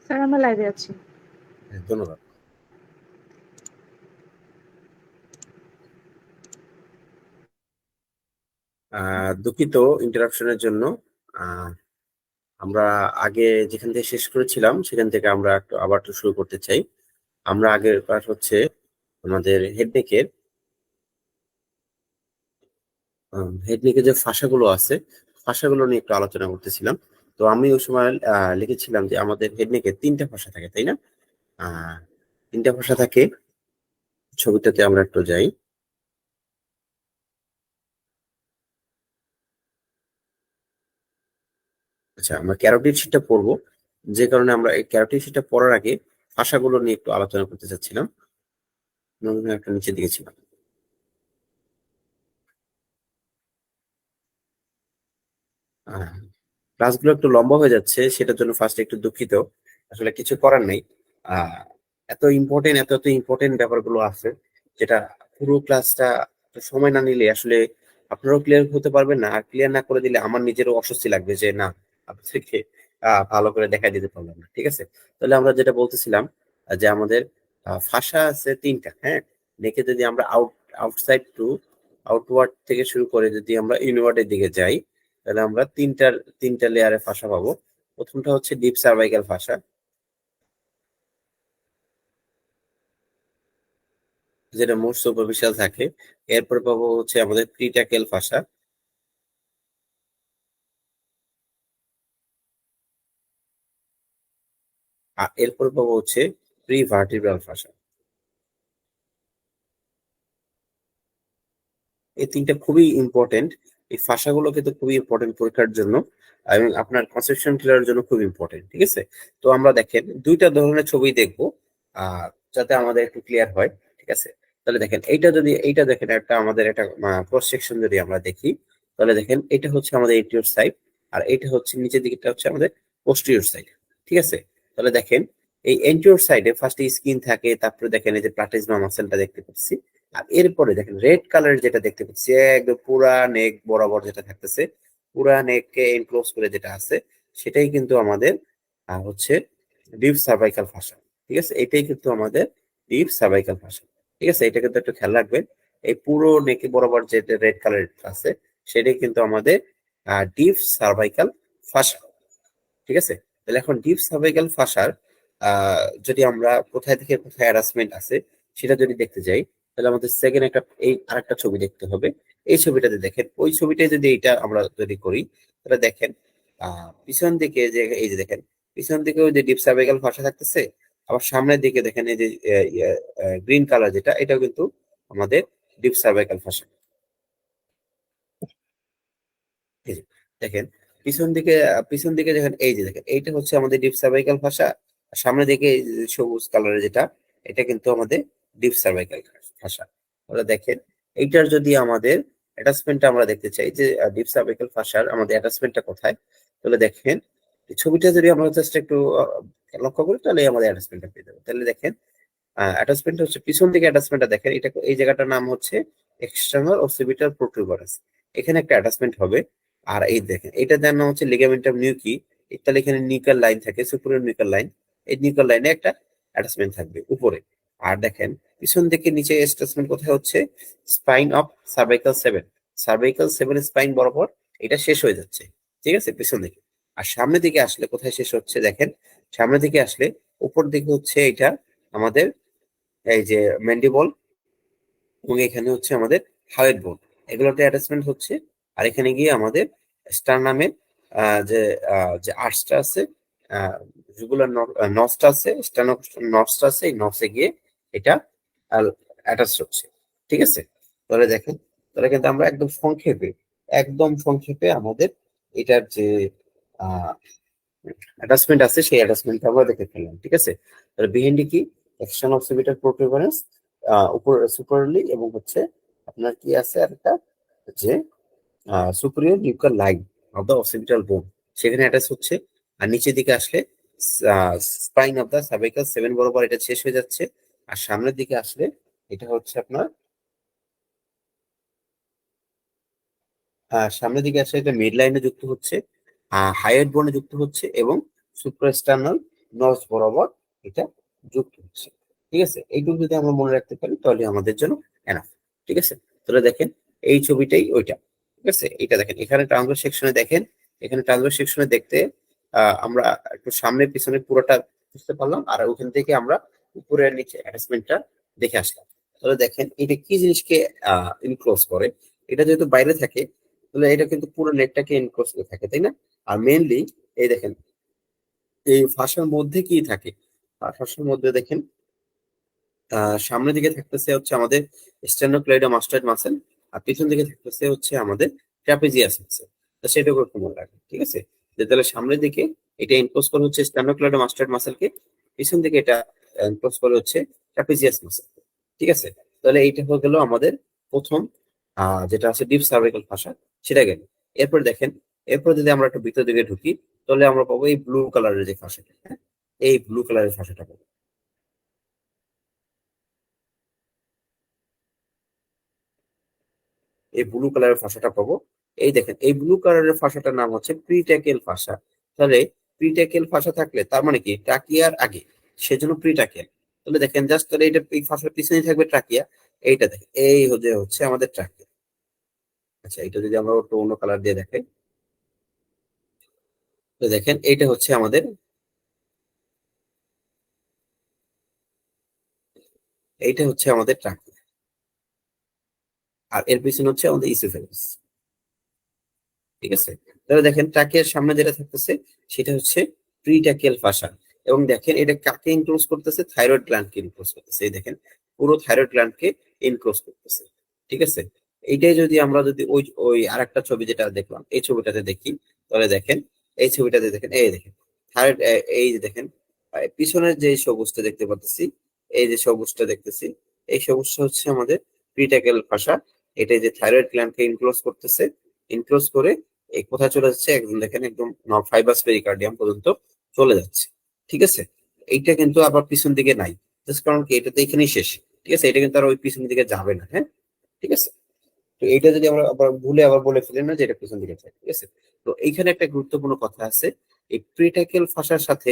Sir আমরা লাইভে আছি। ধন্যবাদ। দুঃখিত ইন্টারাপশনের জন্য। আমরা আগে যেখান থেকে শেষ করেছিলাম সেখান থেকে আমরা আবার শুরু করতে চাই। আমরা আগের পার্ট হচ্ছে আমাদের হেডনেকের যে ফাঁসাগুলো আছে, ফাঁসাগুলো নিয়ে একটু আলোচনা করতেছিলাম। তো আমি ওই সময় লিখেছিলাম যে আমাদের হেডনেকের 3টা ফাঁসা থাকে, তাই না? 3টা ফাঁসা থাকে। ছবিটাতে আমরা একটু যাই। আচ্ছা, আমরা ক্যারোটিড শীটটা পড়বো, যে কারণে আমরা এই ক্যারোটিড শীটটা পড়ার আগে ভাষাগুলো নিয়ে একটু আলোচনা করতে চাচ্ছিলাম। একটা নিচের দিকে ছিলাম। ক্লাসগুলো একটু লম্বা হয়ে যাচ্ছে, সেটার জন্য ফার্স্টে একটু দুঃখিত। আসলে কিছু করার নেই। এত ইম্পর্টেন্ট এত ইম্পর্টেন্ট ব্যাপারগুলো আছে, যেটা পুরো ক্লাসটা সময় না নিলে আসলে আপনারাও ক্লিয়ার হতে পারবেন না। আর ক্লিয়ার না করে দিলে আমার নিজেরও অস্বস্তি লাগবে যে না, আপনাদেরকে ভালো করে দেখাই দিতে পারলাম না। ঠিক আছে, তাহলে আমরা যেটা বলতেছিলাম যে আমাদের ভাষা আছে 3টা। হ্যাঁ, নেকে যদি আমরা আউটসাইড টু আউটওয়ার্ড থেকে শুরু করে যদি আমরা ইনওয়ার্ডের দিকে যাই, তাহলে আমরা তিনটা লেয়ারে ফাঁসা পাবো। প্রথমটা হচ্ছে ডিপ সার্ভাইকাল ফাঁসা, যেটা মোস্ট সুপারফিশিয়াল থাকে। এরপর পাবো হচ্ছে আমাদের প্রিট্যাকেল ফাঁসা, আর এরপর পাবো হচ্ছে প্রি ভার্টিব্রাল ফাঁসা। এই 3টা খুবই ইম্পর্টেন্ট। এই ফাঁসাগুলো কিন্তু খুবই ইম্পর্টেন্ট পরীক্ষার জন্য এবং আপনার কনসেপশন ক্লিয়ারের জন্য খুব ইম্পর্টেন্ট। ঠিক আছে, তো আমরা দেখেন 2টা ধরনের ছবি দেখবো যাতে আমাদের একটু ক্লিয়ার হয়। ঠিক আছে, তাহলে দেখেন এইটা দেখেন একটা আমাদের একটা ক্রস সেকশন যদি আমরা দেখি, তাহলে দেখেন এটা হচ্ছে আমাদের এন্টিরিয়র সাইড, আর এটা হচ্ছে নিচের দিকটা হচ্ছে আমাদের পোস্টেরিয়র সাইড। ঠিক আছে, তাহলে দেখেন এই এন্টিরিয়র সাইডে ফার্স্টে স্কিন থাকে, তারপরে দেখেন এই যে প্লাটিজমা মাসেলটা দেখতে পাচ্ছি, আর এরপরে দেখেন রেড কালারের যেটা দেখতে পাচ্ছি একদম পুরা নেক বরাবর যেটা থাকতেছে, পুরা নেককে এনক্লোজ করে যেটা আছে, সেটাই কিন্তু আমাদের হচ্ছে ডিপ সার্ভাইকাল ফাঁসা। ঠিক আছে, এটাই কিন্তু আমাদের ডিপ সার্ভাইকাল ফাঁসা। ঠিক আছে, এটা কিন্তু একটু খেয়াল রাখবেন। এই পুরো নেকে বরাবর যেটা রেড কালার আছে, সেটাই কিন্তু আমাদের ডিপ সার্ভাইকাল ফাঁসা। ঠিক আছে, তাহলে এখন ডিপ সার্ভাইকাল ফাঁসার যদি আমরা কোথায় থেকে কোথায় হ্যারাসমেন্ট আছে সেটা যদি দেখতে যাই, তাহলে আমাদের সেকেন্ড এই আরেকটা ছবি দেখতে হবে। এই ছবিটাতে দেখেন, ওই ছবিটাই যদি এটা আমরা যদি করি, তাহলে দেখেন পিছন দিকে যে এই যে দেখেন পিছন দিকে ওই যে ডিপ সার্ভাইকাল ফাঁসা থাকতেছে, আবার সামনের দিকে দেখেন এই যে গ্রিন কালার যেটা, এটাও কিন্তু আমাদের ডিপ সার্ভাইকাল ফাঁসা। এই যে দেখেন পিছন দিকে দেখেন, এই যে দেখেন এইটা হচ্ছে আমাদের ডিপ সার্ভাইকাল ফাঁসা, আর সামনে দিকে এই যে সবুজ কালারের যেটা, এটা কিন্তু আমাদের ডিপ সার্ভাইকাল ফাঁসা। তাহলে দেখেন এইটার যদি আমাদের অ্যাটাচমেন্টটা আমরা দেখতে চাই যে ডিপ সার্ভাইকাল ফাঁসার আমাদের অ্যাটাচমেন্টটা কোথায়, তাহলে দেখেন এই ছবিটা যদি আমরা জাস্ট একটু লক্ষ্য করি, তাহলে আমাদের অ্যাটাচমেন্টটা পেয়ে যাবো। তাহলে দেখেন অ্যাটাচমেন্ট হচ্ছে পিছন দিকে অ্যাটাচমেন্টটা দেখেন, এটা এই জায়গাটার নাম হচ্ছে এক্সটার্নাল অক্সিপিটাল প্রোটুবারান্স। এখানে একটা অ্যাটাচমেন্ট হবে। আর এই দেখেন এটার নাম হচ্ছে লিগামেন্টাম নিউকি। তাহলে এখানে নিউক্লিয়ার লাইন থাকে, সুপিরিয়র নিউক্লিয়ার লাইন। এই নিউক্লিয়ার লাইনে একটা অ্যাটাচমেন্ট থাকবে উপরে। আর দেখেন পিছন দিকে নিচে অ্যাটাচমেন্ট কোথায় হচ্ছে, স্পাইন অফ সার্ভাইকাল 7 স্পাইন বরাবর এটা শেষ হয়ে যাচ্ছে। ঠিক আছে, পিছন দিকে। আর সামনের দিকে আসলে কোথায় শেষ হচ্ছে দেখেন, সামনের দিকে আসলে উপর দিকে হচ্ছে এটা আমাদের এই যে ম্যান্ডিবল, এবং এখানে হচ্ছে আমাদের হাইড বোন, এগুলোতে অ্যাটাচমেন্ট হচ্ছে। আর এখানে গিয়ে আমাদের স্টারনামের যে যে আর্চটা আছে, জুগুলার নসটা আছে, স্টার্নো নসটা আছে, এই নসে গিয়ে এটা অ্যাটাচ হচ্ছে। ঠিক আছে, তাহলে দেখেন, তাহলে কিন্তু আমরা একদম সংক্ষেপে আমাদের এটার যে অ্যাটাচমেন্ট আছে সেই অ্যাটাচমেন্টটা আমরা দেখে ফেললাম। ঠিক আছে, তাহলে বিহাইন্ড কি, এক্সটার্নাল অক্সিপিটাল প্রোটুবারেন্স উপর সুপারলি, এবং হচ্ছে আপনার কি আছে আরেকটা যে superior nuclear line of the occipital বোন, সেখানে অ্যাটাচ হচ্ছে। আর নিচের দিকে আসলে স্পাইন অফ দ্য সার্ভাইকাল 7 বরাবর এটা শেষ হয়ে যাচ্ছে। আর সামনের দিকে আসলে এটা হচ্ছে আপনার সামনের দিকে আসে এটা মিড লাইনে যুক্ত হচ্ছে, হাইয়েট বোনে যুক্ত হচ্ছে এবং সুপ্রাস্টার্নাল নজ বরাবর এটা যুক্ত হচ্ছে। ঠিক আছে, এইটুকু যদি আমরা মনে রাখতে পারি তাহলে আমাদের জন্য এনাফ। ঠিক আছে, তাহলে দেখেন এই ছবিটাই ওইটা। ঠিক আছে, এটা দেখেন এখানে ট্রায়াঙ্গুলার সেকশনে দেখেন, এখানে ট্রায়াঙ্গুলার সেকশনে দেখতে আমরা একটু সামনে পিছনে পুরোটা বুঝতে পারলাম, আর ওখান থেকে আমরা উপরের নিচে অ্যাটাচমেন্টটা দেখে আসলাম। তাহলে দেখেন এটা কি জিনিসকে ইনক্লোজ করে, এটা যেহেতু বাইরে থাকে তাহলে এটা কিন্তু পুরো নেটটাকে এনক্লোজ করে থাকে, তাই না? আর মেইনলি এই দেখেন এই ফাঁসার মধ্যে কি থাকে, ফাঁসার মধ্যে দেখেন সামনের দিকে থাকতেছে হচ্ছে আমাদের স্টেনোক্লেইডোমাস্টয়েড মাসেল, আর পিছন দিকে থাকতেছে হচ্ছে আমাদের ট্রাপিজিয়াস মাসেল। তো সেটা করে মনে রাখবেন। ঠিক আছে, যে তাহলে সামনের দিকে এটা এনক্লোজ করে হচ্ছে স্টেনোক্লেইডোমাস্টয়েড মাসেলকে, পিছন দিকে এটা এনক্লোজ করে হচ্ছে ট্রাপিজিয়াস মাসেল। ঠিক আছে, তাহলে এইটা হয়ে গেল আমাদের প্রথম যেটা আছে ডিপ সার্ভাইকাল ফাঁসা, সেটা গেল। এরপর দেখেন, এরপর যদি আমরা একটু ভিতর দিকে ঢুকি তাহলে আমরা পাবো এই ব্লু কালারের যে ফাঁসাটা, হ্যাঁ, এই ব্লু কালারের ফাঁসাটা পাবো। এই ব্লু কালারের ফাঁসাটা পাবো। এই দেখেন এই ব্লু কালারের ফাঁসাটার নাম হচ্ছে প্রিট্যাকেল ফাঁসা। তাহলে প্রিট্যাকেল ফাঁসা থাকলে তার মানে কি ট্রাকিয়ার আগে, সেজন্য প্রিট্যাকেল। তাহলে দেখেন জাস্ট, তাহলে এটা এই ফাঁসার পিছনেই থাকবে ট্রাকিয়া। এইটা দেখেন এই হচ্ছে আমাদের ট্রাকিয়া। আচ্ছা, এটা যদি আমরা একটু অন্য কালার দিয়ে দেখাই, তো দেখেন এইটা হচ্ছে আমাদের, এইটা হচ্ছে আমাদের ট্রাকিয়া, আর এর পিছনে হচ্ছে আমাদের ইসোফেগাস। ঠিক আছে, তাহলে দেখেন ট্রাকিয়ার সামনে যেটা থাকতেছে সেটা হচ্ছে প্রিট্যাকিয়াল ফাসা। এবং দেখেন এটা কাকে ইনক্লোজ করতেছে, থাইরয়েড গ্ল্যান্ডকে ইনক্লোজ করতেছে। এই দেখেন পুরো থাইরয়েড গ্ল্যান্ডকে ইনক্লোজ করতেছে। ঠিক আছে, এইটাই যদি আমরা যদি ওই ওই আরেকটা ছবি যেটা দেখলাম এই ছবিটাতে দেখি, তাহলে দেখেন এই ছবিটাতে দেখেন, এই দেখেন থাইরয়েড, এই যে দেখেন পিছনের যে সবুজটা দেখতে পাচ্ছি, এই যে সবুজটা দেখতেছি, এই সবুজটা হচ্ছে আমাদের প্রিট্যাকিয়াল ফাসা। এটা যে থাইরয়েড গ্ল্যান্ডকে ইনক্লোজ করতেছে, ইনক্লোজ করে এই কোথায় চলে যাচ্ছে একদম দেখেন একদম ফাইবাস পেরিকার্ডিয়াম পর্যন্ত চলে যাচ্ছে। ঠিক আছে, এইটা কিন্তু আবার পিছন দিকে নাই, জাস্ট কারণ কি এটা তো এখানেই শেষ। ঠিক আছে, এটা কিন্তু আর ওই পিছন দিকে যাবে না। হ্যাঁ, ঠিক আছে, তো এইটা যদি আমরা আবার ভুলে আবার বলে ফেলি না যে এটা পিছন দিকে যায়। ঠিক আছে, তো এইখানে একটা গুরুত্বপূর্ণ কথা আছে, এই প্রিটাইকেল ফাসার সাথে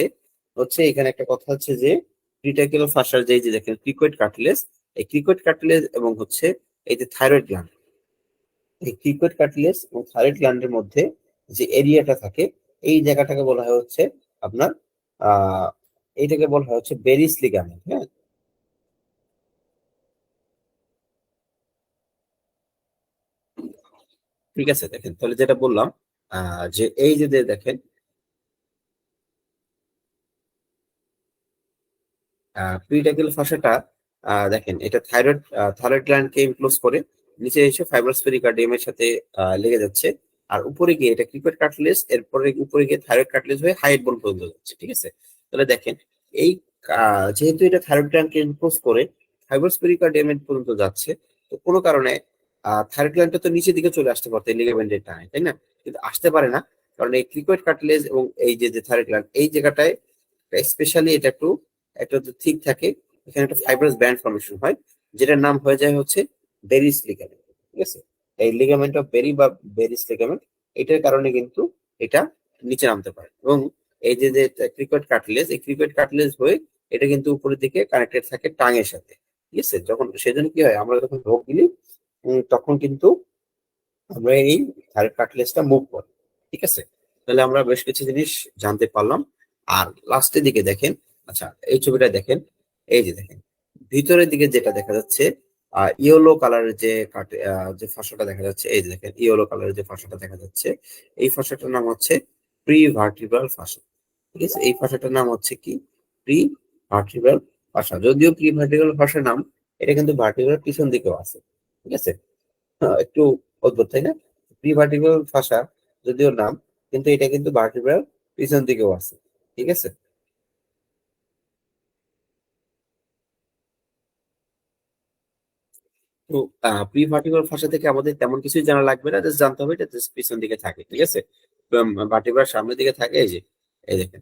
হচ্ছে এখানে একটা কথা হচ্ছে যে প্রিটাইকেল ফাসার যে দেখেন ক্রিকয়েড কার্টিলেজ, এই ক্রিকয়েড কার্টিলেজ এবং হচ্ছে এই যে থাইরয়েড গ্ল্যান্ড, এই ক্রিকয়েড কার্টিলেজ এবং থাইরয়েড গ্ল্যান্ডের মধ্যে যে এরিয়াটা থাকে, এই জায়গাটাকে বলা হয় হচ্ছে আপনার এইটাকে বলা হয় হচ্ছে বেরিস লিগামেন্ট। হ্যাঁ, ঠিক আছে, দেখেন তাহলে যেটা বললাম যে এই যে দেখেন প্রিটাইকেল ফাসাটা, দেখেন এটা থাইরয়েড গ্ল্যান্ডকে ইনক্লোজ করে, নিচে এসে ফাইব্রাস পেরিকার্ডিয়ামের সাথে লেগে যাচ্ছে, আর উপরে গিয়ে এটা ক্রিকয়েড কার্টিলেজ, এরপরে উপরে গিয়ে থাইরয়েড কার্টিলেজ হয়ে হাইট বোন পর্যন্ত যাচ্ছে। ঠিক আছে, তাহলে দেখেন এই যেহেতু এটা থাইরয়েড গ্ল্যান্ডকে ইনক্লোজ করে ফাইব্রাস পেরিকার্ডিয়ামের পর্যন্ত যাচ্ছে, তো কোনো কারণে থাইরয়েড গ্ল্যান্ডটা তো নিচের দিকে চলে আসতে পারতো লিগামেন্টের টানে, তাই না? কিন্তু আসতে পারে না, কারণ এই ক্রিকয়েড কার্টিলেজ এবং এই যে থাইরয়েড গ্ল্যান্ড এই জায়গাটায় স্পেশালি এটা একটু একটা ঠিক থাকে, এখানে একটা ফাইব্রাস ব্যান্ড ফর্মেশন হয়, যেটার নাম হয়ে যায় হচ্ছে বেরিস লিগামেন্ট। ঠিক আছে, এই লিগামেন্ট অফ বেরি বা বেরিস লিগামেন্ট, এটার কারণে কিন্তু এটা নিচে নামতে পারে। এবং এই যে ক্রিকয়েড কার্টিলেজ, এই ক্রিকয়েড কার্টিলেজ হয়ে এটা কিন্তু উপরের দিকে কানেক্টেড থাকে টাঙের সাথে। ঠিক আছে, যখন সেজন্য কি হয় আমরা যখন ঢোক গিলি তখন কিন্তু আমরা এই থাইরয়েড কার্টিলেজটা মুভ করি। ঠিক আছে, তাহলে আমরা বেশ কিছু জিনিস জানতে পারলাম। আর লাস্টের দিকে দেখেন, আচ্ছা এই ছবিটা দেখেন, এই যে দেখেন ভিতরের দিকে যেটা দেখা যাচ্ছে ইয়েলো কালারের যে ফসলটা দেখা যাচ্ছে, এই যে দেখেন ইয়েলো কালারের যে ফসলটা দেখা যাচ্ছে, এই ফসলটার নাম হচ্ছে প্রি ভার্টিব্রাল ফসল। ঠিক আছে, এই ফসলটার নাম হচ্ছে কি প্রি ভার্টিব্রাল ফসল। যদিও প্রি ভার্টিব্রাল ফসল নাম, এটা কিন্তু ভার্টিব্রাল পিছন দিকেও আছে। ঠিক আছে, একটু অদ্ভুত তাই না? প্রি ভার্টিব্রাল ফাসা যদিও নাম, কিন্তু এটা কিন্তু ভার্টিব্রাল পিছন দিকেও আছে। ঠিক আছে, তো প্রি ভার্টিব্রাল ফাসা থেকে আমাদের তেমন কিছুই জানা লাগবে না, জাস্ট জানতে হবে এটা জাস্ট পিছন দিকে থাকে। ঠিক আছে, ভার্টিব্রাল সামনের দিকে থাকে, এই যে এই দেখেন,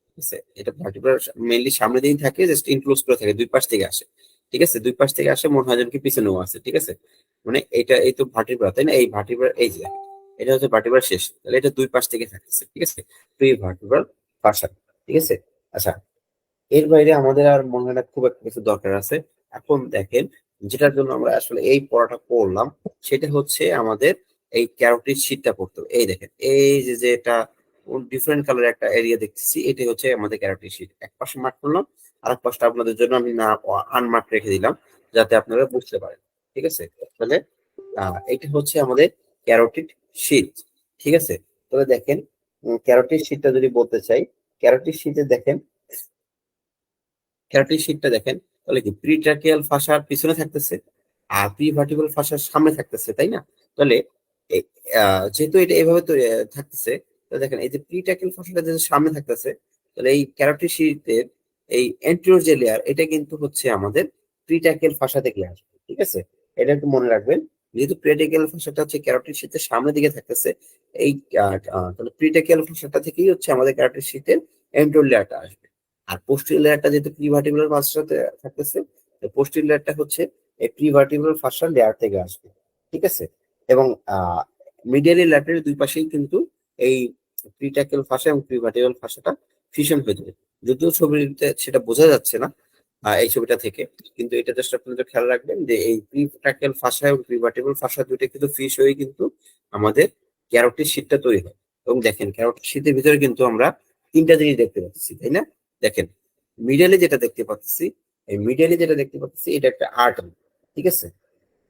ঠিক আছে, এটা ভার্টিব্রাল মেইনলি সামনের দিকে থাকে, জাস্ট ইনক্লোজ করে থাকে, দুই পাশ থেকে আসে। ঠিক আছে, দুই পাশ থেকে আসে, মনে হয় যেন কি পিছনেও আছে। ঠিক আছে, মানে এটা এই তো ভার্টিব্রা তাই না, এই ভার্টিব্রা এই যে দেখেন, এটা হচ্ছে ভার্টিব্রাল শেষ, তাহলে এটা দুই পাশ থেকে থাকতেছে, ঠিক আছে, প্রি ভার্টিব্রাল ফাসা, ঠিক আছে। আচ্ছা, এর বাইরে আমাদের আর মনে হয় না খুব একটা কিছু দরকার আছে। এখন দেখেন, যেটার জন্য আমরা আসলে এই পড়াটা করলাম সেটা হচ্ছে আমাদের এই ক্যারোটিড শীটটা পড়তে হবে। এই দেখেন, এই যে যেটা ডিফারেন্ট কালার একটা এরিয়া দেখতেছি, এটাই হচ্ছে আমাদের ক্যারোটিড শীট। এক পাশে মার্ক করলাম, আর এক পাশটা আপনাদের জন্য আমি না আনমার্ক রেখে দিলাম, যাতে আপনারা বুঝতে পারেন, ঠিক আছে। তাহলে এটা হচ্ছে আমাদের ক্যারোটিড শীট, ঠিক আছে। তাহলে দেখেন, ক্যারোটিড শীটটা যদি বলতে চাই, ক্যারোটিড শীটে দেখেন, ক্যারোটিড শীটটা দেখেন, তাহলে কি প্রিট্রাকিয়াল ফাসার পিছনে থাকতেছে আর প্রি ভার্টিব্রাল ফাসার সামনে থাকতেছে, তাই না? তাহলে যেহেতু এটা এভাবে থাকতেছে, তো দেখেন এই যে প্রিট্রাকিয়াল ফাসাটা যেহেতু সামনে থাকতেছে, তাহলে এই ক্যারোটিড শীটের এই এন্টিরিয়র যে লেয়ার, এটা কিন্তু হচ্ছে আমাদের প্রিট্রাকিয়াল ফাসা থেকে আসবে, ঠিক আছে। এটা একটু মনে রাখবেন, যেহেতু প্রিট্রাকিয়াল ফাসাটা হচ্ছে ক্যারোটিড শীটের সামনের দিকে থাকতেছে, এই তাহলে প্রিট্রাকিয়াল ফাসাটা থেকেই হচ্ছে আমাদের ক্যারোটিড শীটের এন্টিরিয়র লেয়ারটা আসবে। আর পোস্টিরিয়র লেয়ারটা যেহেতু প্রিভার্টিব্রাল ফাসাতে থাকতেছে, পোস্টিরিয়র লেয়ারটা হচ্ছে এই প্রিভার্টিব্রাল ফাসার লেয়ার থেকে আসবে, ঠিক আছে। এবং মিডিয়ালি ল্যাটারি দুই পাশেই কিন্তু এই প্রিট্রাকিয়াল ফাসা এবং প্রিভার্টিব্রাল ফাসাটা ফিউশন হয়ে যাবে। যদিও ছবিতে সেটা বোঝা যাচ্ছে না এই ছবিটা থেকে, কিন্তু এটা জাস্ট আপনাদের খেয়াল রাখবেন যে এই প্রিট্রাকিয়াল ফাসা এবং প্রিভার্টিব্রাল ফাসা দুইটা কিন্তু ফিশ হয়ে কিন্তু আমাদের ক্যারোটিড শীটটা তৈরি হয়। এবং দেখেন, ক্যারোটিড শীটের ভিতরে কিন্তু আমরা তিনটা জিনিস দেখতে পাচ্ছি, তাই না? দেখেন, মিডলে যেটা দেখতে পাচ্ছি, এই মিডলে যেটা দেখতে পাচ্ছি এটা একটা আর্টারি, ঠিক আছে।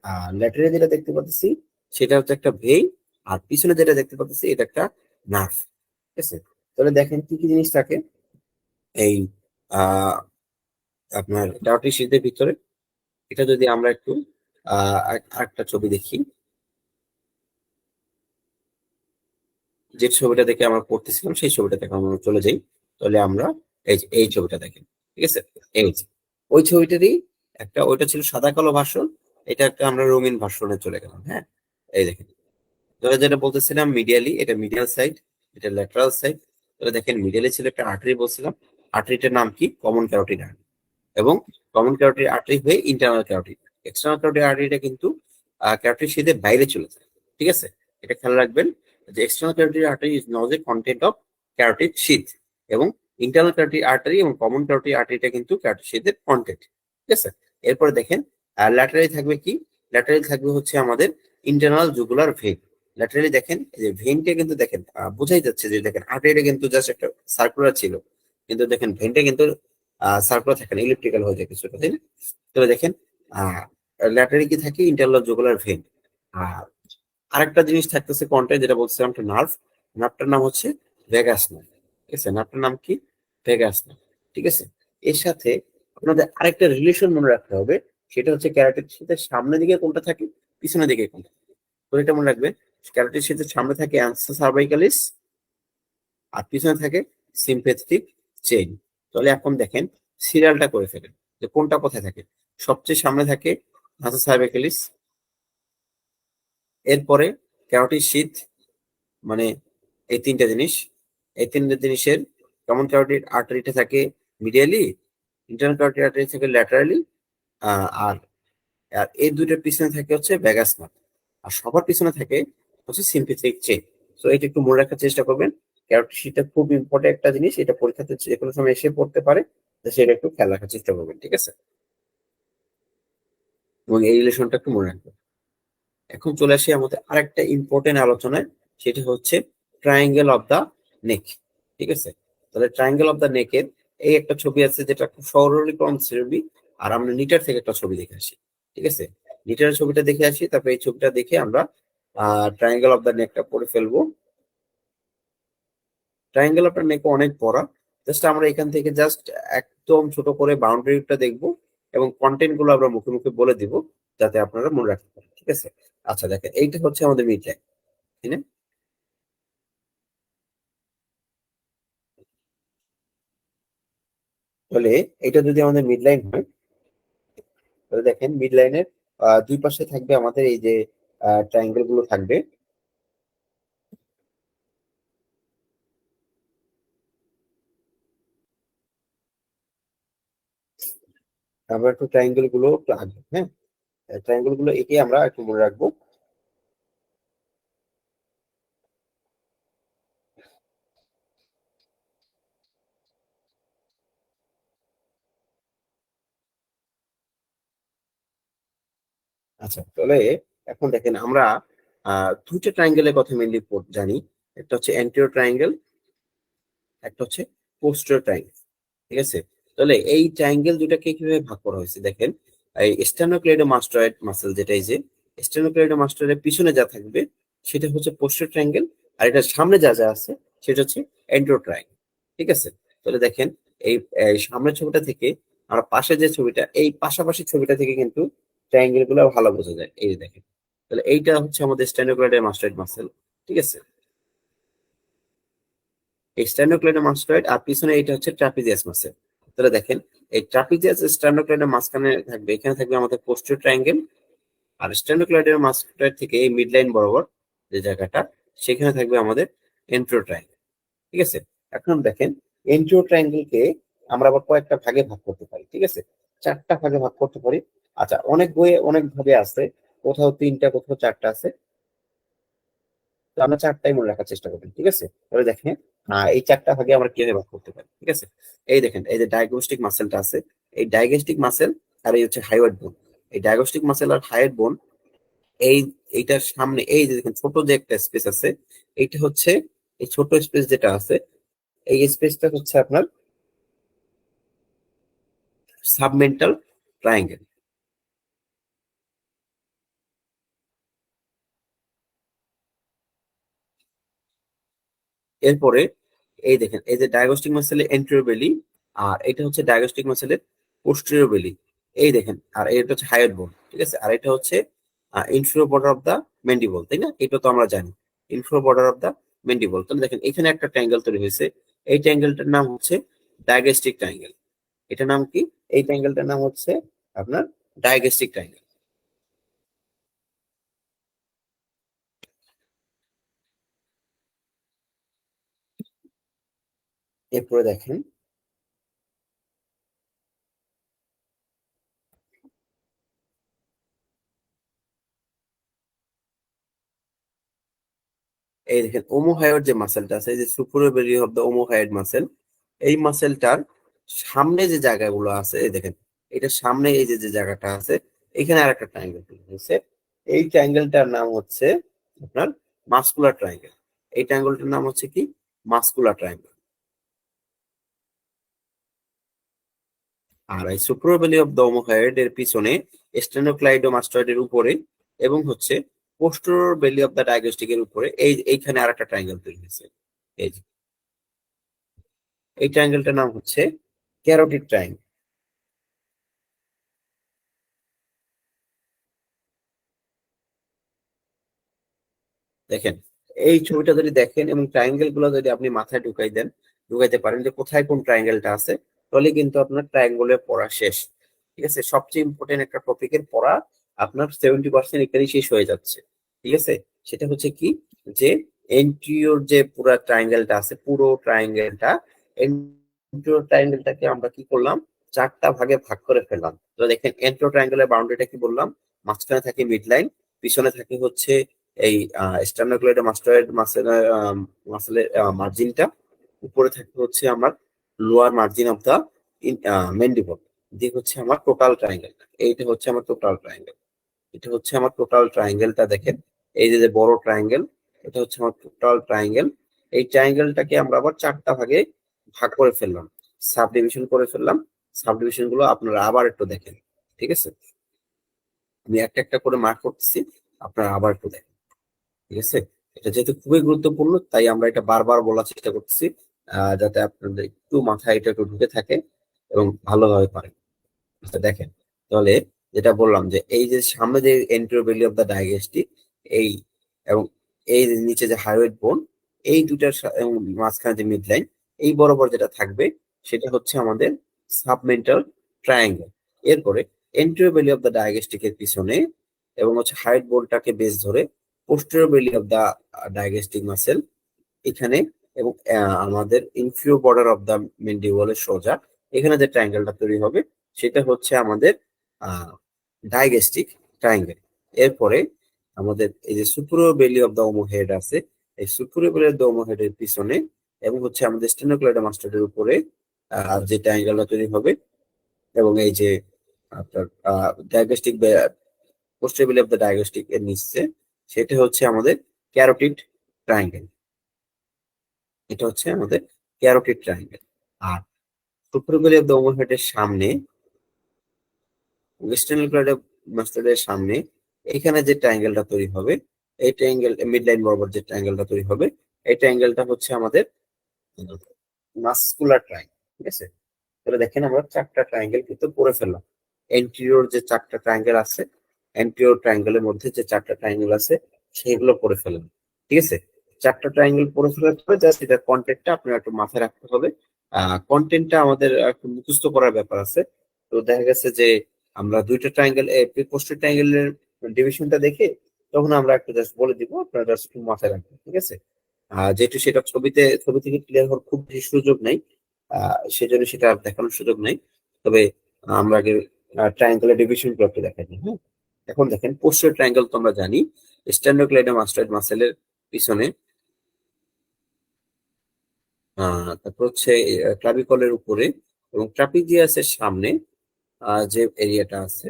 আর ল্যাটারে যেটা দেখতে পাচ্ছি সেটা হচ্ছে একটা ভেইন, আর পিছনে যেটা দেখতে পাচ্ছি এটা একটা নার্ভ, ঠিক আছে। তাহলে দেখেন কি কি জিনিস থাকে এই আহ আপনার ডাউটি শীটের ভিতরে। এটা যদি আমরা একটু আরেকটা ছবি দেখি, যে ছবিটা দেখে আমরা পড়তেছিলাম সেই ছবিটা দেখে আমরা চলে যাই, তাহলে আমরা এই যে এই ছবিটা দেখেন, ঠিক আছে। এই যে ওই ছবিটারই একটা, ওইটা ছিল সাদা কালো ভার্সন, এটা একটা আমরা রঙিন ভার্সনে চলে গেলাম, হ্যাঁ। এই দেখেন, ধরে যেটা বলতেছিলাম মিডিয়ালি, এটা মিডিয়াল সাইড, এটা ল্যাটারাল সাইড। তাহলে দেখেন, মিডিয়ালি ছিল একটা আর্টারি বলছিলাম, আর্টারিটার নাম কি? Common carotid artery. এবং কমন ক্যারোটিড আর্টারি হয়ে ইন্টারনাল ক্যারোটিড, এক্সটার্নাল ক্যারোটিড আর্টারিটা কিন্তু ক্যারোটিড শিটের বাইরে চলে যায়, ঠিক আছে। এটা খেয়াল রাখবেন যে external carotid artery is not a content of carotid sheath, এবং ইন্টারনাল ক্যারোটিড আর্টারি এবং কমন ক্যারোটিড আর্টারিটা কিন্তু ক্যারোটিড শিটের কন্টেন্ট, ঠিক আছে। এরপরে দেখেন, ল্যাটারালি থাকবে কি? ল্যাটারালি থাকবে হচ্ছে আমাদের ইন্টারনাল জুগুলার ভেন। ল্যাটারালি দেখেন, এই যে ভেনটা কিন্তু দেখেন বোঝাই যাচ্ছে যে দেখেন আর্টারিটা কিন্তু জাস্ট একটা সার্কুলার ছিল, কিন্তু দেখেন ভেনটা কিন্তু সার্কুলার থাকে না, ইলিপ্টিক্যাল হয়ে যায় কিছুটা, তাই না? তবে দেখেন, আহ ল্যাটারি কি থাকে? Internal jugular vein. আর আরেকটা জিনিস থাকতেছে কন্টেন্ট, যেটা বলছিলাম একটা নার্ভ, নার্ভটার নাম হচ্ছে ভেগাস নার্ভ, ঠিক আছে। নার্ভটার নাম কি? ভেগাস নার্ভ, ঠিক আছে। এর সাথে আপনাদের আরেকটা রিলেশন মনে রাখতে হবে, সেটা হচ্ছে ক্যারোটিড শীথের সামনের দিকে কোনটা থাকে, পিছনের দিকে কোনটা থাকে। তো এটা মনে রাখবেন, ক্যারোটিড শীথের সামনে থাকে আনসা সার্ভাইকালিস, আর পিছনে থাকে সিম্পেথেটিক চেইন। তাহলে এখন দেখেন, সিরিয়ালটা করে ফেলেন যে কোনটা কোথায় থাকে। সবচেয়ে সামনে থাকে আনসা সার্ভাইকালিস, এরপরে ক্যারোটিড শীথ, মানে এই তিনটা জিনিস, এই তিনটা জিনিসের কমন ক্যারোটিড আর্টারিটা থাকে মিডিয়ালি, ইন্টারনাল ক্যারোটিড আর্টারি থাকে ল্যাটারালি, আর আর এই দুইটার পিছনে থাকে হচ্ছে ভ্যাগাস নার্ভ, আর সবার পিছনে থাকে হচ্ছে সিম্পেথেটিক চেইন। তো এটা একটু মনে রাখার চেষ্টা করবেন, ক্যারোটিড শীটটা খুব ইম্পর্টেন্ট একটা জিনিস, এটা পরীক্ষাতে যে কোনো সময় এসে পড়তে পারে, তো সেটা একটু খেয়াল রাখার চেষ্টা করবেন, ঠিক আছে। এবং এই রিলেশনটা একটু মনে রাখবেন। এখন চলে আসি আমাদের আরেকটা ইম্পর্টেন্ট আলোচনায়, সেটা হচ্ছে ট্রায়াঙ্গেল অফ দা নেক, ঠিক আছে। তাহলে ট্রায়াঙ্গেল অফ দা নেকের এই একটা ছবি আছে, যেটা খুব সরলীকরণ ছবি। আর আমরা নিটার থেকে একটা ছবি দেখে আসি, ঠিক আছে। নিটারের ছবিটা দেখে আসি, তারপর এই ছবিটা দেখে আমরা ট্রায়াঙ্গেল অফ দা নেকটা পড়ে ফেলবো। ট্রায়াঙ্গেল অফ দা নেক অনেক পড়া, জাস্ট আমরা এখান থেকে জাস্ট একদম ছোট করে বাউন্ডারিটা দেখবো, এবং কন্টেন্ট গুলো আমরা মুখে মুখে বলে দিব, যাতে আপনারা মনে রাখতে পারেন, ঠিক আছে। আচ্ছা দেখেন, এইটা হচ্ছে আমাদের মিড লাইন, তাই না? তাহলে এটা যদি আমাদের মিড লাইন হয়, তাহলে দেখেন মিড লাইনের দুই পাশে থাকবে আমাদের এই যে ট্রায়াঙ্গেল গুলো থাকবে। আমরা একটু ট্রায়াঙ্গেল গুলো একটু আঁকবো, হ্যাঁ। ট্রায়াঙ্গেল গুলো এঁকে আমরা একটু মনে রাখবো। আচ্ছা, তাহলে এখন দেখেন আমরা দুইটা ট্রায়াঙ্গেলের কথা মেনলি জানি। একটা হচ্ছে অ্যান্টেরিয়র ট্রায়াঙ্গেল, একটা হচ্ছে পোস্টেরিয়র ট্রায়াঙ্গেল। ঠিক আছে, তাহলে এই ট্রায়াঙ্গেল দুটাকে কিভাবে ভাগ করা হয়েছে দেখেন। এই স্টেনোক্লেইডোমাস্টয়েড মাসল, যেটা এই যে স্টেনোক্লেইডোমাস্টয়েডের পিছনে যা থাকবে সেটা হচ্ছে পোস্টেরিয়র ট্রায়াঙ্গেল, আর এটার সামনে যা যা আছে সেটা হচ্ছে অ্যান্টেরিয়র ট্রায়াঙ্গেল। ঠিক আছে, তাহলে দেখেন এই এই সামনের ছবিটা থেকে আমরা পাশে যে ছবিটা, এই পাশাপাশি ছবিটা থেকে কিন্তু ট্রায়াঙ্গেল গুলো ভালো বোঝা যায়। এই যে দেখেন, তাহলে এইটা হচ্ছে আমাদের স্টেনোক্লেইডোমাস্টয়েড মাসল। ঠিক আছে, এই স্টেনোক্লেইডোমাস্টয়েড, আর পিছনে এটা হচ্ছে ট্রাপিজিয়াস মাসল। তাহলে দেখেন এই ট্রাপিজিয়াস স্টেনোক্লেইডের মাঝখানে থাকবে, এখানে থাকবে আমাদের পোস্টেরিয়র ট্রায়াঙ্গেল, আর স্টেনোক্লেইডের মাস্টয়েড থেকে এই মিড লাইন বরাবর যে জায়গাটা, সেখানে থাকবে আমাদের এন্টেরিয়র ট্রায়াঙ্গেল। ঠিক আছে, এখন দেখেন এন্টেরিয়র ট্রায়াঙ্গেলকে আমরা আবার কয়েকটা ভাগে ভাগ করতে পারি। ঠিক আছে, চারটা ভাগে ভাগ করতে পারি। আচ্ছা, অনেক বইয়ে অনেক ভাগে আছে, কোথাও তিনটা কোথাও চারটা আছে, তো আমরা চারটাই মনে রাখার চেষ্টা করবেন। ঠিক আছে, তাহলে দেখেন এই চারটা ভাগে আমরা কিভাবে ভাগ করতে পারি। ঠিক আছে, এই দেখেন এই যে ডায়াগনস্টিক মাসেলটা আছে, এই ডায়াগনস্টিক মাসেল আর এই হচ্ছে হাইওয়েড বোন। এই ডায়াগনস্টিক মাসেল আর হাইওয়েড বোন, এই এইটার সামনে এই যে দেখেন ছোট যে একটা স্পেস আছে, এইটা হচ্ছে এই ছোট স্পেস যেটা আছে, এই স্পেসটা হচ্ছে আপনার সাবমেন্টাল ট্রায়াঙ্গেল। এরপরে এই দেখেন এই যে ডায়াগনস্টিক মাসেলের এন্টেরিয়র বেলি, আর এটা হচ্ছে ডায়াগনস্টিক মাসেলের পোস্টেরিয়র বেলি। এই দেখেন, আর এটা হচ্ছে হাইওয়েড বোন। ঠিক আছে, আর এটা হচ্ছে inferior border of the mandible, তাই না? এটা তো আমরা জানি inferior border of the mandible. তাহলে দেখেন এখানে একটা ট্রায়াঙ্গেল তৈরি হয়েছে, এই ট্রায়াঙ্গেলটার নাম হচ্ছে ডায়াগনস্টিক ট্রায়াঙ্গেল। এটার নাম কি? এই ট্রায়াঙ্গেলটার নাম হচ্ছে আপনার ডায়াগনস্টিক ট্রায়াঙ্গেল। এরপরে দেখেন এই দেখেন ওমোহাইড যে মাসেলটা আছে, এই যে সুপুরোবেলি অফ দ্য ওমোহাইড মাসেল, এই মাসেলটার সামনে যে জায়গাগুলো আছে, এই দেখেন এটার সামনে এই যে যে জায়গাটা আছে, এখানে আর একটা ট্রায়াঙ্গেল তৈরি হয়েছে। এই ট্রায়াঙ্গেলটার নাম হচ্ছে আপনার মাস্কুলার ট্রায়াঙ্গেল। এই ট্রায়াঙ্গেলটার নাম হচ্ছে কি? Muscular triangle. আর এই সুপ্রোবেলি অফ দ্য ওমোহাইড এর পিছনে স্টেনোক্লাইডোমাস্টয়েড এর উপরে এবং হচ্ছে পোস্টোর বেলি অফ দ্য ডায়াগনস্টিক এর উপরে এইখানে আর একটা ট্রায়াঙ্গেল তৈরি হয়েছে। এই যে এই ট্রায়াঙ্গেলটার নাম হচ্ছে ক্যারোটিড ট্রায়াঙ্গেল। দেখেন এই ছবিটা যদি দেখেন এবং ট্রায়াঙ্গেল গুলো যদি আপনি মাথায় ঢুকাইতে পারেন যে কোথায় কোন ট্রায়াঙ্গেলটা আছে, তাহলে কিন্তু আপনার ট্রায়াঙ্গেলের পড়া শেষ। ঠিক আছে, সবচেয়ে ইম্পর্টেন্ট একটা টপিকের পড়া আপনার 70% এখানেই শেষ হয়ে যাচ্ছে। ঠিক আছে, সেটা হচ্ছে কি, যে এন্টিরিয়র যে পুরো ট্রায়াঙ্গেলটা আছে, পুরো ট্রায়াঙ্গেলটা, এন্টিরিয়র ট্রায়াঙ্গেলটাকে আমরা কি করলাম, চারটা ভাগে ভাগ করে ফেললাম। তো দেখেন এন্টিরিয়র ট্রায়াঙ্গেলের বাউন্ডারিটা কি বললাম, মাঝখানে থাকে মিড লাইন, পিছনে থাকে হচ্ছে এই স্টার্নোক্লেইডোমাস্টয়েড মাসেলের মার্জিনটা, উপরে থাকে হচ্ছে আমার lower margin of the mandible, দিয়ে হচ্ছে আমার টোটাল ট্রায়াঙ্গেল। এইটা হচ্ছে আমার টোটাল ট্রায়াঙ্গেল। এটা হচ্ছে আমার টোটাল ট্রায়াঙ্গেলটা। দেখেন এই যে যে বড় ট্রায়াঙ্গেল, এটা হচ্ছে আমার টোটাল ট্রায়াঙ্গেল। এই ট্রায়াঙ্গেলটাকে আমরা আবার চারটা ভাগে ভাগ করে ফেললাম, সাব ডিভিশন করে ফেললাম। সাব ডিভিশন গুলো আপনারা আবার একটু দেখেন। ঠিক আছে, আমি একটা একটা করে মার্ক করতেছি, আপনারা আবার একটু দেখেন। ঠিক আছে, এটা যেহেতু খুবই গুরুত্বপূর্ণ তাই আমরা এটা বারবার বলার চেষ্টা করতেছি, যাতে আপনাদের একটু মাথায় এটা একটু ঢুকে থাকে এবং ভালোভাবে পারেন। আচ্ছা দেখেন, তাহলে যেটা বললাম যে এই যে সামনে যে এন্টেরিয়র বেলি অফ দা ডায়াগেস্টিক, এই এবং এই যে নিচে যে হাইওয়েড বোন, এই দুটার এবং মাঝখানে যে মিড লাইন, এই বরাবর যেটা থাকবে সেটা হচ্ছে আমাদের সাবমেন্টাল ট্রায়াঙ্গেল। এরপরে এন্টেরিয়র বেলি অফ দা ডায়াগেস্টিক এর পিছনে এবং হচ্ছে হাইওয়েড বোনটাকে বেস ধরে পোস্টেরিয়র বেলি অফ দা ডায়াগেস্টিক মাসেল এখানে, এবং আমাদের ইনফিরিয়র বর্ডার অফ দা মেন্ডিবলের সোজা এখানে যে ট্রায়াঙ্গেলটা তৈরি হবে সেটা হচ্ছে আমাদের ডায়াগেস্টিক ট্রায়াঙ্গেল। এরপরে আমাদের এই যে সুপুরিয়র বেলি অফ দা ওমোহেড আছে, এই সুপুরিয়র বেলি অফ দা ওমোহেডের পিছনে এবং হচ্ছে আমাদের স্টেনোক্লেইডোমাস্টয়েডের উপরে যে ট্রায়াঙ্গেলটা তৈরি হবে, এবং এই যে আপনার ডায়াগেস্টিক পোস্টের বেলি অফ দ্য ডায়াগস্টিক এর নিচে, সেটা হচ্ছে আমাদের ক্যারোটিড ট্রায়াঙ্গেল। এটা হচ্ছে আমাদের ক্যারোটিড ট্রায়াঙ্গেল। আর super belly of the overhead এর সামনে, এক্সটার্নাল ক্লাইড অফ মাস্টার্ডের সামনে এখানে যে ট্রায়াঙ্গেলটা তৈরি হবে, এই ট্রায়াঙ্গেল মিড লাইন বরাবর যে ট্রায়াঙ্গেলটা তৈরি হবে, এই ট্রায়াঙ্গেলটা হচ্ছে আমাদের মাস্কুলার ট্রায়াঙ্গেল। ঠিক আছে, তাহলে দেখেন আমরা চারটা ট্রায়াঙ্গেল কিন্তু করে ফেললাম। এন্টিরিয়র যে চারটা ট্রায়াঙ্গেল আছে, এন্টিরিয়র ট্রায়াঙ্গেলের মধ্যে যে চারটা ট্রায়াঙ্গেল আছে সেগুলো করে ফেললাম। ঠিক আছে, চারটা ট্রায়াঙ্গেল করে ফেলার পরে জাস্ট এটা কন্টেন্টটা আপনার একটু মাথায় রাখতে হবে। কন্টেন্টটা আমাদের একটু মুখস্থ করার ব্যাপার আছে। তো দেখা গেছে যে আমরা দুইটা ট্রায়াঙ্গেল পোস্টের ট্রায়াঙ্গেলের ডিভিশনটা দেখে তখন আমরা একটু জাস্ট বলে দিব, আপনারা জাস্ট একটু মাথায় রাখবেন। ঠিক আছে, যেহেতু সেটা ছবি থেকে ক্লিয়ার হওয়ার খুব বেশি সুযোগ নাই, সেজন্য সেটা আর দেখানোর সুযোগ নাই। তবে আমরা আগে ট্রায়াঙ্গেলের ডিভিশন গুলো দেখাই দিই। হ্যাঁ, এখন দেখেন পোস্টার ট্রায়াঙ্গেল তো আমরা জানি, স্ট্যান্ডোক্লাইডোমাস্টয়েড মাসেলের পিছনে, তারপর হচ্ছে ক্লাভিকলের উপরে এবং ট্রাপিজিয়াসের সামনে যে এরিয়াটা আছে,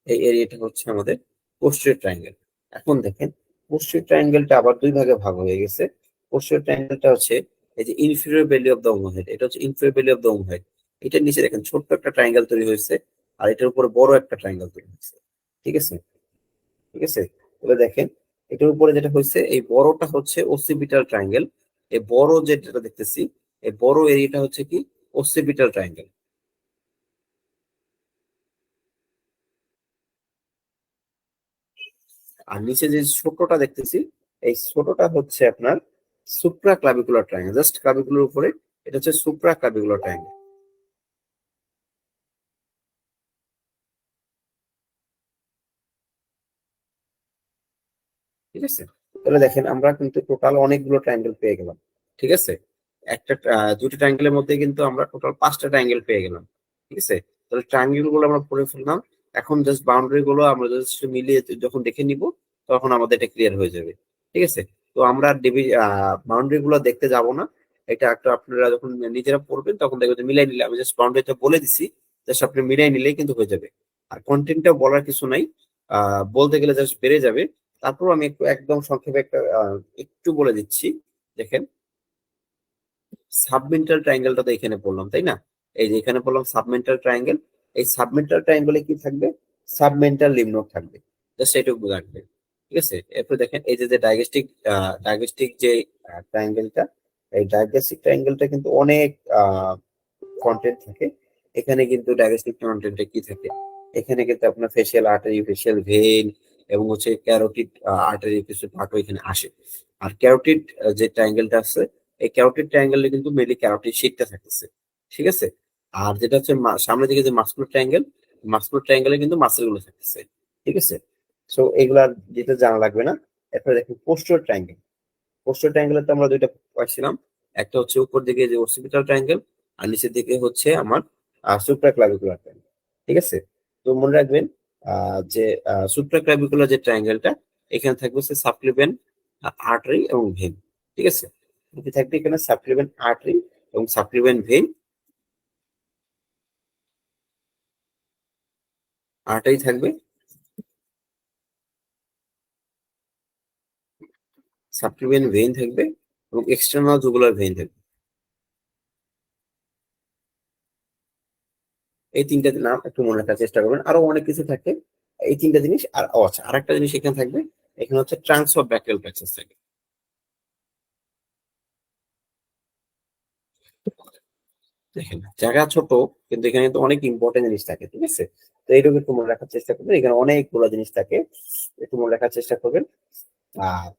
এই এরিয়াটা হচ্ছে আমাদের পোস্টার ট্রায়াঙ্গেল। এখন দেখেন পোস্টার ট্রায়াঙ্গেলটা আবার দুই ভাগে ভাগ হয়ে গেছে। পোস্টার ট্রায়াঙ্গেলটা হচ্ছে এই যে ইনফিরিয়র বেলি অফ দ্য ওভারহেড, এটা হচ্ছে ইনফিরিয়র বেলি অফ দ্য ওভারহেড। এটার নিচে দেখেন ছোট্ট একটা ট্রায়াঙ্গেল তৈরি হয়েছে, আর এটার উপরে বড় একটা ট্রায়াঙ্গেল তৈরি হয়েছে। ঠিক আছে, ঠিক আছে, তাহলে দেখেন এটার উপরে যেটা হয়েছে, এই বড়টা হচ্ছে ওসিপিটাল ট্রায়াঙ্গেল। এই বড় যেটা দেখতেছি, এই বড় এরিয়াটা হচ্ছে কি ওসিপিটাল ট্রায়াঙ্গেল। আর নিচে যে ছোটটা দেখতেছি, এই ছোটটা হচ্ছে আপনার supra clavicular triangle. Just clavicular উপরে এটা হচ্ছে সুপ্রা ক্লাভিকুলার ট্রায়াঙ্গেল। ঠিক আছে, তাহলে দেখেন আমরা কিন্তু টোটাল অনেকগুলো ট্রায়াঙ্গেল পেয়ে গেলাম। ঠিক আছে, দুটো ট্রায়াঙ্গেলের মধ্যে কিন্তু আমরা টোটাল 5টা ট্রায়াঙ্গেল পেয়ে গেলাম। ঠিক আছে, তাহলে ট্রায়াঙ্গেল গুলো আমরা পড়ে ফেললাম। এখন জাস্ট বাউন্ডারি গুলো আমরা জাস্ট মিলিয়ে যখন দেখে নিব তখন আমাদের এটা ক্লিয়ার হয়ে যাবে। ঠিক আছে, তো আমরা বাউন্ডারি গুলো দেখতে যাব না। এটা একটা আপনারা যখন নিজেরা পড়বেন তখন দেখবেন যে মিলাই নিলে, আমি জাস্ট বাউন্ডারিটা বলে দিছি, জাস্ট আপনি মিলাই নিলেই কিন্তু হয়ে যাবে। আর কন্টেন্টটা বলার কিছু নাই, বলতে গেলে জাস্ট বেড়ে যাবে। তারপর আমি একটু একদম সংক্ষেপে একটু বলে দিচ্ছি। দেখেন সাবমেন্টাল ট্রায়াঙ্গেলটা তো এখানে পড়লাম, তাই না? এই যে এখানে পড়লাম সাবমেন্টাল ট্রায়াঙ্গেল। এই সাবমেন্টাল ট্রায়াঙ্গেলে কি থাকবে? সাবমেন্টাল লিম্ব থাকবে, জাস্ট এটুকু রাখবে। ঠিক আছে, এরপর দেখেন এই যে ডায়াগস্টিক ডায়াগস্টিক যে ট্রায়াঙ্গেলটা, এই ডায়াগস্টিক ট্রায়াঙ্গেলটা কিন্তু অনেক কন্টেন্ট থাকে। এখানে কিন্তু ডায়াগস্টিক কন্টেন্টে কি থাকে, এখানে কিন্তু আপনার ফেসিয়াল আর্টারি, ফেসিয়াল ভেইন এবং হচ্ছে ক্যারোটিড আর্টারি কিছু পার্টও এখানে আসে। আর ক্যারোটিড যে ট্রায়াঙ্গেলটা আছে, এই ক্যারোটিড ট্রায়াঙ্গেলে কিন্তু মেনলি ক্যারোটিড শিটটা থাকতেছে। ঠিক আছে, আর যেটা হচ্ছে সামনে দিকে যে মাস্কুলার ট্রায়াঙ্গেল, মাস্কুলার ট্রায়াঙ্গেলে কিন্তু মাসেল গুলো থাকতেছে। ঠিক আছে, সো এগুলা যেটা জানা লাগবে না। এরপরে দেখুন পোস্টার ট্রায়াঙ্গেল। পোস্টার ট্রায়াঙ্গেলে তো আমরা দুইটা পাইছিলাম, একটা হচ্ছে উপর দিকে যে অর্সিপিটাল ট্রায়াঙ্গেল, আর নিচের দিকে হচ্ছে আমার সুপ্রা ক্লাভিকুলার ট্রায়াঙ্গেল। ঠিক আছে, তো মনে রাখবেন যে সুপ্রা ক্লাভিকুলার যে ট্রায়াঙ্গেলটা, এখানে থাকবে হচ্ছে সাবক্লিভেন আর্টারি এবং ভেন। ঠিক আছে, কি থাকবে এখানে? সাবক্লিভেন আর্টারি এবং সাবক্লিভেন ভেন। আর্টারি থাকবে, সাবক্লিভেন ভেন থাকবে এবং এক্সটার্নাল জুগুলার ভেন থাকবে। এই তিনটা নাম একটু মনে রাখার চেষ্টা করবেন, আরো অনেক কিছু থাকে। এই তিনটা জিনিস, আর আচ্ছা আরেকটা জিনিস এখানে থাকবে, এখানে হচ্ছে ট্রান্সফার ব্যাকেল প্লেক্সাস থাকে। দেখেন জায়গা ছোট, কিন্তু এখানে কিন্তু অনেক ইম্পর্টেন্ট জিনিস থাকে। ঠিক আছে, তো এইটুকু একটু মনে রাখার চেষ্টা করবেন, এখানে অনেকগুলো জিনিস থাকে, একটু মনে রাখার চেষ্টা করবেন। আর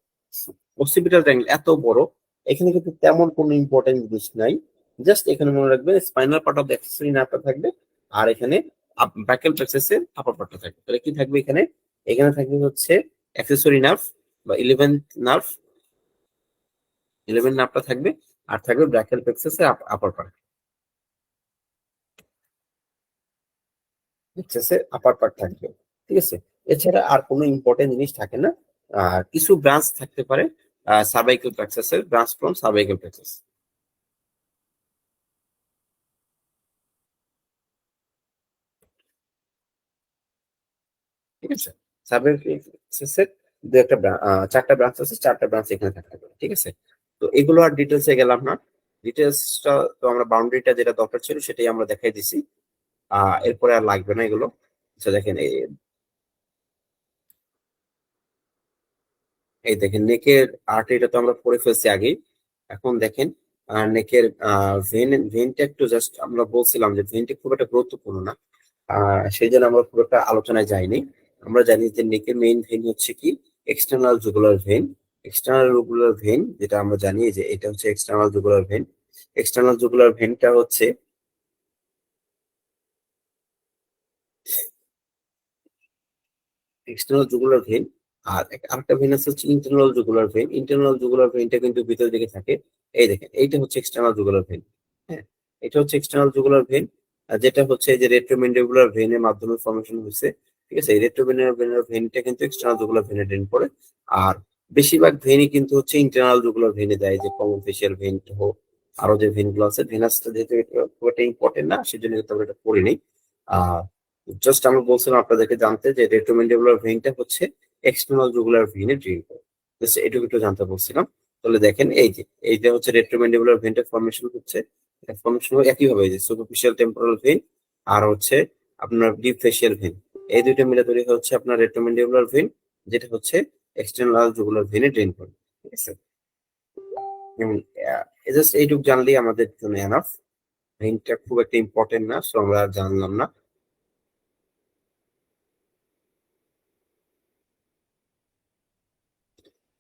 অক্সিপিটাল ট্রায়াঙ্গেল এত বড়, এখানে কিন্তু তেমন কোনো ইম্পর্টেন্ট জিনিস নাই। জাস্ট এখানে মনে রাখবেন spinal part of the accessory নার্ভটা থাকবে, আর এখানে ব্যাকেল প্লেক্সাসের আপার পার্টটা থাকবে। তাহলে কি থাকবে এখানে? এখানে থাকবে হচ্ছে অ্যাক্সেসরি নার্ভ বা 11th নার্ভ, 11 নার্ভটা থাকবে, আর থাকবে ব্র্যাকেল প্লেক্সাসের আপার পার্ট, প্লেক্সাসের আপার পার্ট থাকবে। ঠিক আছে, এছাড়া আর কোনো ইম্পর্টেন্ট জিনিস থাকে না। আর কিছু ব্রাঞ্চ থাকতে পারে সার্ভাইকাল প্লেক্সাসের, ব্রাঞ্চ ফ্রম সার্ভাইকাল প্লেক্সাস। ঠিক আছে, সাবএক্সেসের দু একটা চারটা ব্রাঞ্চ আছে, চারটা ব্রাঞ্চ এখানে থাকতে পারে, ঠিক আছে। তো এগুলো আর ডিটেলসে গেলাম না, ডিটেলসটা তো আমরা বাউন্ডারিটা যেটা দরকার ছিল সেটাই আমরা দেখাই দিছি। এরপরে আর লাগবে না এগুলো। আচ্ছা দেখেন এই দেখেন নেকের আর্টারিটা তো আমরা পড়ে ফেলছি আগেই। এখন দেখেন নেকের ভেনটা একটু জাস্ট আমরা বলছিলাম যে ভেনটা খুব একটা গুরুত্বপূর্ণ না, সেই জন্য আমরা খুব একটা আলোচনায় যাইনি। আমরা জানি যে নেকের মেইন ভেন হচ্ছে কি external jugular vein. External jugular vein যেটা আমরা জানি যে এটা হচ্ছে external jugular vein. External jugular ভেনটা হচ্ছে এক্সটার্নাল জুগুলার ভেন। আর আরেকটা ভেন আছে হচ্ছে internal jugular vein. Internal jugular ভেনটা কিন্তু ভিতরের দিকে থাকে। এই দেখেন এইটা হচ্ছে এক্সটার্নাল জুগুলার ভেন। হ্যাঁ, এটা হচ্ছে এক্সটার্নাল জুগুলার ভেন, যেটা হচ্ছে এই যে রেট্রোমেন্ডিবুলার ভেনের মাধ্যমে ফর্মেশন হয়েছে। ঠিক আছে, এই রেট্রোমেন্ডিবুলার ভেনটা কিন্তু এক্সটার্নাল জুগুলার ভেনে ড্রেন করে। আর বেশিরভাগ ভেনই কিন্তু হচ্ছে ইন্টারনাল জুগুলার ভেনে দেয়, যে কমন ফেসিয়াল ভেন হোক, আরো যে ভেনগুলো আছে। ভেনাসটা যেহেতু খুব একটা ইম্পর্টেন্ট না, সেজন্য কিন্তু আমরা এটা পড়িনি। আহ জাস্ট আমরা বলছিলাম আপনাদেরকে জানতে যে রেট্রোমেন্ডিবুলার ভেইনটা হচ্ছে এক্সটার্নাল জুগুলার ভেইনে ড্রিল করে। জাস্ট এটুকু একটু জানতে বলছিলাম। তাহলে দেখেন এই যে এইটা হচ্ছে রেট্রোমেন্ডিবুলার ভেইনটা ফর্মেশন হচ্ছে। এটা ফর্মেশন একই ভাবে যে সুপারফিশিয়াল টেম্পোরাল ভেইন আর হচ্ছে আপনার ডিপ ফেসিয়াল ভেইন, এই দুইটা মিলে তৈরি হচ্ছে আপনার রেট্রোমেন্ডিবুলার ভেইন, যেটা হচ্ছে এক্সটার্নাল জুগুলার ভেইনে ড্রেন করে। ঠিক আছে, এবং জাস্ট এইটুকু জানলেই আমাদের জন্য এনাফ। ভেইনটা খুব একটা ইম্পর্টেন্ট না, সো আমরা আর জানলাম না।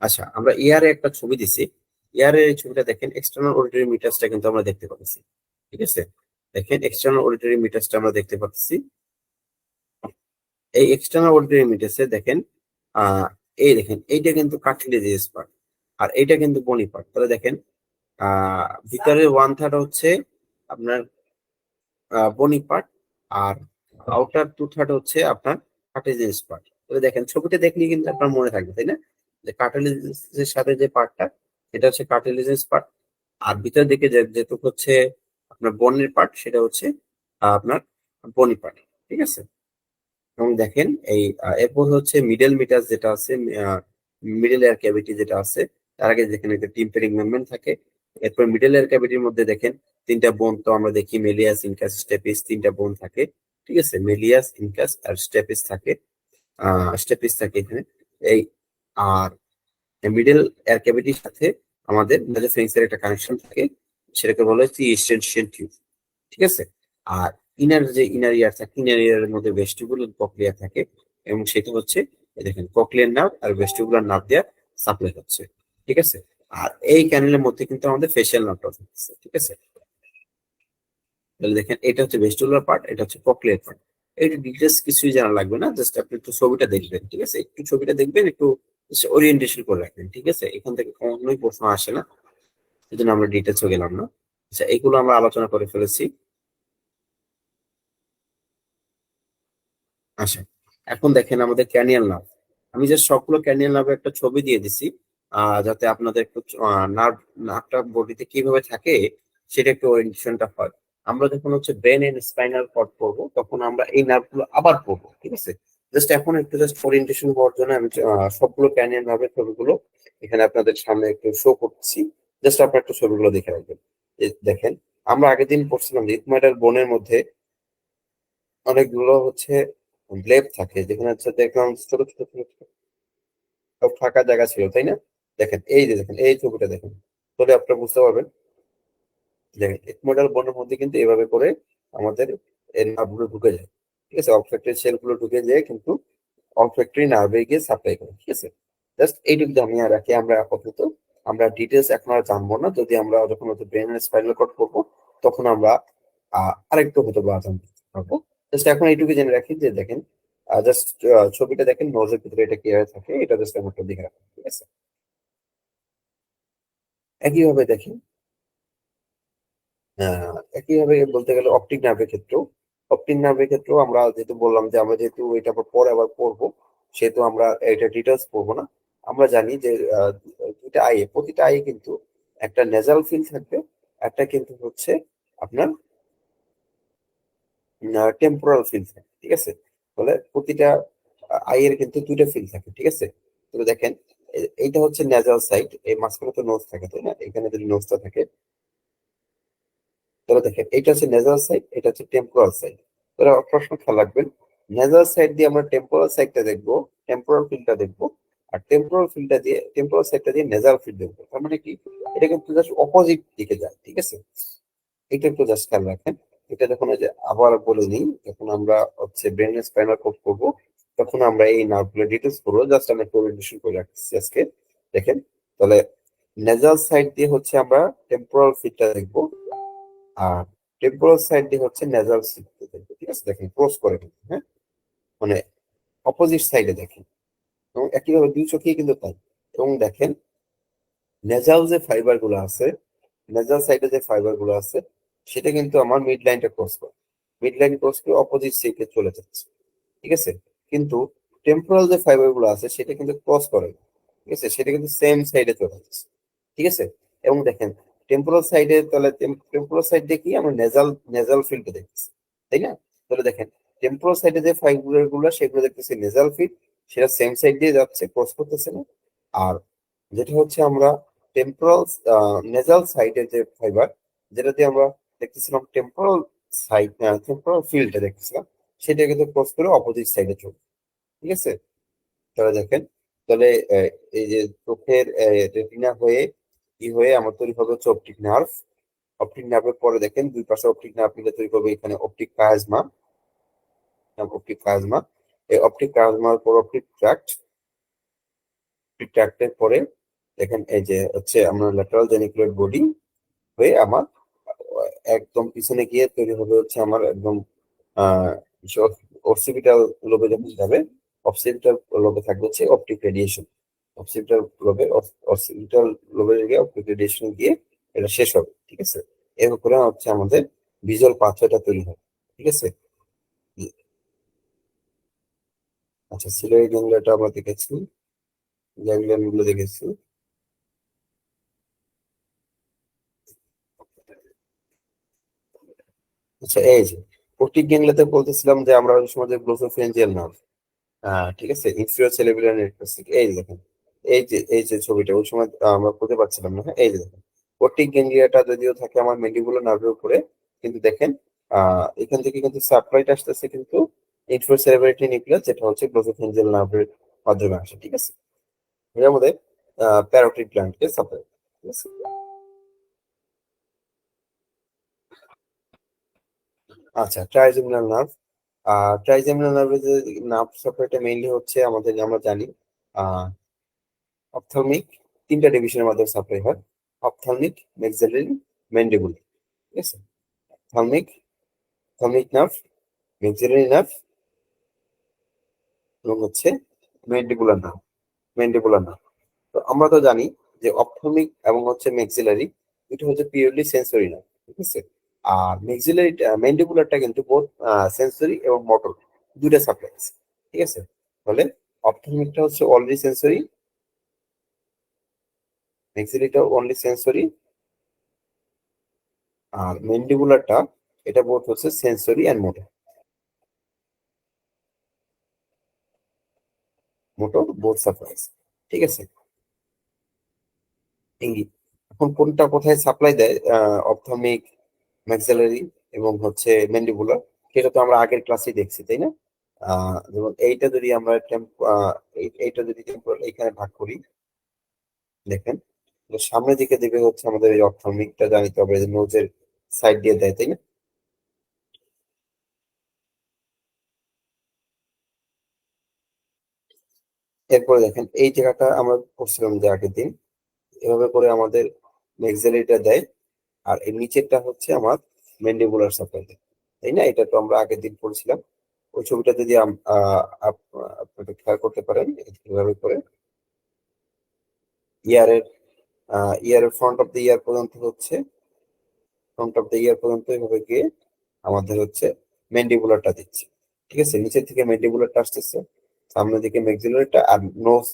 আচ্ছা, আমরা এয়ারে একটা ছবি দিছি। এয়ারের এই ছবিটা দেখেন, এক্সটার্নাল অডিটরি মিটারসটা কিন্তু আমরা দেখতে পাচ্ছি। ঠিক আছে, দেখেন এক্সটার্নাল অডিটরি মিটারসটা আমরা দেখতে পাচ্ছি। এই এক্সটার্নাল অডিটরি মিটারসে দেখেন আহ এই দেখেন এইটা কিন্তু কার্টিলেজিয়াস পার্ট, আর এইটা কিন্তু বনি পার্ট। তাহলে দেখেন ভিতরে 1/3 হচ্ছে আপনার বনি পার্ট, আর আউটার 2/3 হচ্ছে আপনার কার্টিলেজিয়াস পার্ট। তাহলে দেখেন ছবিটা দেখলেই কিন্তু আপনার মনে থাকবে, তাই না, যে কার্টিলেজিয়াসের সাথে যে পার্টটা এটা হচ্ছে কার্টিলেজিয়াস পার্ট, আর ভিতরের দিকে যেটুকু হচ্ছে আপনার বনের পার্ট সেটা হচ্ছে আপনার বনি পার্ট। ঠিক আছে, এবং দেখেন এই এরপর হচ্ছে মিডল মিটার যেটা আছে, মিডল এয়ার ক্যাভিটি যেটা আছে, তার আগে যেখানে একটা টিম্পারিং মেমব্রেন থাকে। এরপর মিডল এয়ার ক্যাভিটির মধ্যে দেখেন তিনটা বোন তো আমরা দেখি, মেলিয়াস, ইনকাস, স্টেপিস, তিনটা বোন থাকে। ঠিক আছে, মেলিয়াস, ইনকাস আর স্টেপিস থাকে। স্টেপিস থাকে এখানে। এই আর মিডল এয়ার ক্যাভিটির সাথে আমাদের নাজোফেরিংস এর একটা কানেকশন থাকে, সেটাকে বলা হচ্ছে ইস্টেনশিয়াল টিউব। ঠিক আছে, আর ইনার ইয়ার থাকে, ইনার ইয়ারের মধ্যে ভেস্টিবুলার ককলিয়া থাকে, এবং সেটা হচ্ছে এই দেখেন ককলিয়ার নার্ভ আর ভেস্টিবুলার নার্ভ দিয়ে সাপ্লাই হচ্ছে। ঠিক আছে, আর এই ক্যানেলের মধ্যে কিন্তু আমাদের ফেশিয়াল নার্ভটা থাকছে। ঠিক আছে, তাহলে দেখেন এটা হচ্ছে ভেস্টিবুলার পার্ট, এটা হচ্ছে ককলিয়ার পার্ট। এই ডিটেলস কিছুই জানা লাগবে না, জাস্ট আপনি একটু ছবিটা দেখবেন। ঠিক আছে, একটু ছবিটা দেখবেন, একটু ওরিয়েন্টেশন করে রাখবেন। ঠিক আছে, এখান থেকে কখনোই প্রশ্ন আসে না, এই জন্য আমরা ডিটেলসও গেলাম না। আচ্ছা, এগুলো আমরা আলোচনা করে ফেলেছি। আচ্ছা, এখন দেখেন আমাদের ক্যানিয়াল নার্ভ। আমি যে সবগুলো ক্যানিয়াল নার্ভের একটা ছবি দিয়ে দিছি, যাতে আপনাদের একটু নার্ভটা বডিতে কিভাবে থাকে সেটা একটু ওরিয়েন্টেশনটা হয়। আমরা যখন হচ্ছে ব্রেন এন্ড স্পাইনাল কর্ড পড়বো, তখন আমরা এই নার্ভগুলো আবার পড়বো। ঠিক আছে, জাস্ট এখন একটু জাস্ট ওরিয়েন্টেশন হওয়ার জন্য আমি সবগুলো ক্যানিয়াল নার্ভের ছবিগুলো এখানে আপনাদের সামনে একটু শো করছি। জাস্ট আপনার একটু ছবিগুলো দেখে রাখবেন। দেখেন, আমরা আগের দিন পড়ছিলাম যে ইথমাইডাল বোনের মধ্যে অনেকগুলো হচ্ছে লেপ থাকে, যেখানে হচ্ছে দেখলাম ছোট ছোট ছোট ছোট সব ফাঁকা জায়গা ছিল, তাই না। দেখেন এই যে দেখেন এই ছবিটা দেখেন, তাহলে আপনারা বুঝতে পারবেন। দেখেন এক মডেল বনের মধ্যে কিন্তু এভাবে করে আমাদের এর নার্ভগুলো ঢুকে যায়। ঠিক আছে, অবস্ট্রাকটেড সেল গুলো ঢুকে যায় কিন্তু অলফ্যাক্টরি নার্ভে গিয়ে সাপ্লাই করে। ঠিক আছে, জাস্ট এইটুকু জানিয়ে রাখি আমরা আপাতত। আমরা ডিটেলস এখন আর জানবো না, যদি আমরা যখন হচ্ছে ব্রেন স্পাইনাল কর্ড করবো তখন আমরা আরেকটু হয়তো বা জানতে পারবো। জাস্ট এখন এইটুকু জেনে রাখি যে দেখেন জাস্ট ছবিটা দেখেন, নোজের ভিতরে এটা কিভাবে থাকে এটা জাস্ট আমার একটু দেখে রাখুন। ঠিক আছে, একইভাবে দেখেন একইভাবে বলতে গেলে অপটিক নার্ভের ক্ষেত্রেও আমরা যেহেতু বললাম যে আমরা যেহেতু এটা পরে আবার পড়বো, সেহেতু আমরা এটা ডিটেলস পড়বো না। আমরা জানি যে দুইটা আইয়ে, প্রতিটা আইয়ে কিন্তু একটা নেজাল ফিল থাকবে, একটা কিন্তু হচ্ছে আপনার টেম্পোরাল ফিল থাকবে। ঠিক আছে, তাহলে প্রতিটা আই এর কিন্তু দুইটা ফিল থাকে, ঠিক আছে। তো দেখেন এইটা হচ্ছে নেজাল সাইড, এই মাঝখানে তো নোজ থাকে তাই না, এখানে যদি নোজটা থাকে তাহলে দেখেন এটা হচ্ছে নেজাল সাইড, এটা হচ্ছে টেম্পোরাল সাইড। তাহলে প্রশ্ন খেয়াল রাখবেন, নেজাল সাইড দিয়ে আমরা টেম্পোরাল সাইডটা দেখবো, টেম্পোরাল ফিল্ডটা দেখবো, আর টেম্পোরাল সাইডটা দিয়ে নেজাল ফিল্ড দেখবো। তার মানে কি, এটা কিন্তু জাস্ট অপোজিট দিকে যায়, ঠিক আছে। এটা একটু জাস্ট খেয়াল রাখেন। এটা যখন ওই যে আবার বলে নিই, যখন আমরা হচ্ছে ব্রেন স্পাইনাল কর্ড করবো, তখন আমরা এই নার্ভগুলো ডিটেলস করবো। জাস্ট আমি একটু ওরিয়েন্টেশন করে রাখছি আজকে। দেখেন, তাহলে নেজাল সাইড দিয়ে হচ্ছে আমরা টেম্পোরাল ফিল্ডটা দেখবো, আর টেম্পোরাল সাইড দিয়ে হচ্ছে নেজাল ফিল্ডটা দেখবো, ঠিক আছে। দেখেন ক্রস করে কিন্তু, হ্যাঁ, মানে অপোজিট সাইডে দেখেন, এবং একইভাবে দুই চোখেই কিন্তু তাই। এবং দেখেন নেজাল যে ফাইবার গুলো আছে, নেজাল সাইডে যে ফাইবার গুলো আছে, সেটা কিন্তু আমার মিড লাইনটা ক্রস করে, মিড লাইন ক্রস করে অপোজিট সাইডে চলে যাচ্ছে, ঠিক আছে। কিন্তু টেম্পোরাল যে ফাইবার গুলো আছে সেটা কিন্তু ক্রস করে না, ঠিক আছে, সেটা কিন্তু সেম সাইডে চলে যাচ্ছে, ঠিক আছে। এবং দেখেন টেম্পোরাল সাইডে, তাহলে টেম্পোরাল সাইড দিয়ে কি আমরা নেজাল নেজাল ফিল্ডটা দেখতেছি, তাই না। তাহলে দেখেন টেম্পোরাল সাইডে যে ফাইবার গুলো সেগুলো দেখতেছি নেজাল ফিল্ড, সেটা সেম সাইড দিয়ে যাচ্ছে, ক্রস করতেছে না। আর যেটা হচ্ছে আমরা টেম্পোরাল নেজাল সাইডের যে ফাইবার, যেটা দিয়ে আমরা দেখতেছিলাম টেম্পোরাল সাইড, টেম্পোরাল ফিল্ডটা দেখতেছিলাম, সেটা কিন্তু ক্রস করে অপোজিট সাইডে চলবে, ঠিক আছে। তাহলে দেখেন, তাহলে এই যে চোখের রেটিনা হয়ে কি হয়ে আমার তৈরি হবে হচ্ছে অপটিক নার্ভ। অপটিক নার্ভের পরে দেখেন দুই পাশে অপটিক নার্ভ মিলে তৈরি করবে এখানে অপটিক কায়াজমা, অপটিক কায়াজমা। এই অপটিক কায়াজমার পর অপটিক ট্র্যাক্ট, ট্র্যাক্টের পরে দেখেন এই যে হচ্ছে আমরা ল্যাটারাল জেনিকুলার বডি হয়ে আমার একদম পিছনে গিয়ে তৈরি হবে হচ্ছে আমার একদম আহ অক্সিপিটাল লোবে যখন যাবে, অক্সিপিটাল লোবে থাকবে হচ্ছে অপটিক রেডিয়েশন, অক্সিপিটাল লোবে, অক্সিপিটাল লোবে গিয়ে অপটিক রেডিয়েশন গিয়ে এটা শেষ হবে, ঠিক আছে। এর উপরে হচ্ছে আমাদের ভিজুয়াল পাথওয়েটা তৈরি হবে, ঠিক আছে। আচ্ছা, সিলিয়ারি গ্যাংলিয়াটা আমরা দেখেছি, গ্যাংলিয়ন গুলো দেখেছি। আচ্ছা, এই যে অপটিক গ্যাংলিয়াতে বলতেছিলাম যে আমরা ওই সময় যে গ্লোসোফেঞ্জিয়াল নার্ভ, হ্যাঁ ঠিক আছে, ইনফিরিয়র সেরিব্রাল নেটওয়ার্ক, এই যে দেখেন, এই যে ছবিটা ওই সময় আমরা করতে পারছিলাম না, হ্যাঁ এই যে দেখেন অপটিক গ্যাংলিয়াটা যদিও থাকে আমার ম্যান্ডিবুলার নার্ভের উপরে, কিন্তু দেখেন এখান থেকে কিন্তু সাপ্লাইট আসতেছে কিন্তু ইনফিরিয়র সেরিব্রাল নিউক্লিয়াস, যেটা হচ্ছে গ্লোসোফেঞ্জিয়াল নার্ভের মাধ্যমে আসে, ঠিক আছে। এর মধ্যে প্যারোটিড গ্ল্যান্ডকে সাপ্লাই, ঠিক আছে। আচ্ছা, ট্রাইজেমিনাল নার্ভ, ট্রাইজেমিনাল নার্ভের যে নার্ভ সাপ্লাইটা মেইনলি হচ্ছে আমাদের, আমরা জানি অপথলমিক, তিনটা ডিভিশনের মাধ্যমে সাপ্লাই হয়, অপথলমিক, ম্যাক্সিলারি, ম্যান্ডিবুলার, ঠিক আছে। অপথলমিক, অপথলমিক নার্ভ, ম্যাক্সিলারি নার্ভ, এবং হচ্ছে ম্যান্ডিবুলার নার্ভ, ম্যান্ডিবুলার নার্ভ। তো আমরা তো জানি যে অপথলমিক এবং হচ্ছে ম্যাক্সিলারি এটা হচ্ছে পিওরলি সেন্সরি নার্ভ, ঠিক আছে। আর ম্যাক্সিলারি ম্যান্ডিবুলারটা কিন্তু বোথ সেন্সরি এবং মোটর দুইটা সাপ্লাই আছে, ঠিক আছে। তাহলে অপথলমিকটা হচ্ছে অনলি সেন্সরি, ম্যাক্সিলারিটা অনলি সেন্সরি, আর ম্যান্ডিবুলারটা এটা বোথ হচ্ছে sensory and motor, motor both supplies, ঠিক আছে। এই এখন কোনটা কোথায় সাপ্লাই দেয়, অপথলমিক, ম্যাক্সিলারি এবং হচ্ছে ম্যান্ডিবুলার, সেটা তো আমরা আগের ক্লাসে দেখছি তাই না। যেমন এইটা যদি আমরা এইটা যদি টেম্পোরাল এখানে ভাগ করি, দেখেন তো সামনের দিকে দেবে হচ্ছে আমাদের এই অপথলমিকটা, জানিতে হবে নোজের সাইড দিয়ে দেয় তাই না। এরপরে দেখেন এই জায়গাটা আমরা করছিলাম যে আগের দিন, এভাবে করে আমাদের ম্যাক্সিলারিটা দেয়, আর এর নিচেরটা হচ্ছে আমার ম্যান্ডিবুলার সাপ্লাই দেয়, তাই না। এটা তো আমরা আগের দিন পড়ছিলাম। ওই ছবিটা যদি আপনাকে খেয়াল করতে পারেন এভাবে করে, ইয়ারের ইয়ারের ফ্রন্ট অফ দ্য ইয়ার পর্যন্ত হচ্ছে, ফ্রন্ট অফ দ্য ইয়ার পর্যন্ত এভাবে গিয়ে আমাদের হচ্ছে ম্যান্ডিবুলারটা দিচ্ছে, ঠিক আছে। নিচের থেকে ম্যান্ডিবুলারটা আসতেছে, সামনের দিকে ম্যাক্সিলারিটা, আর নোজ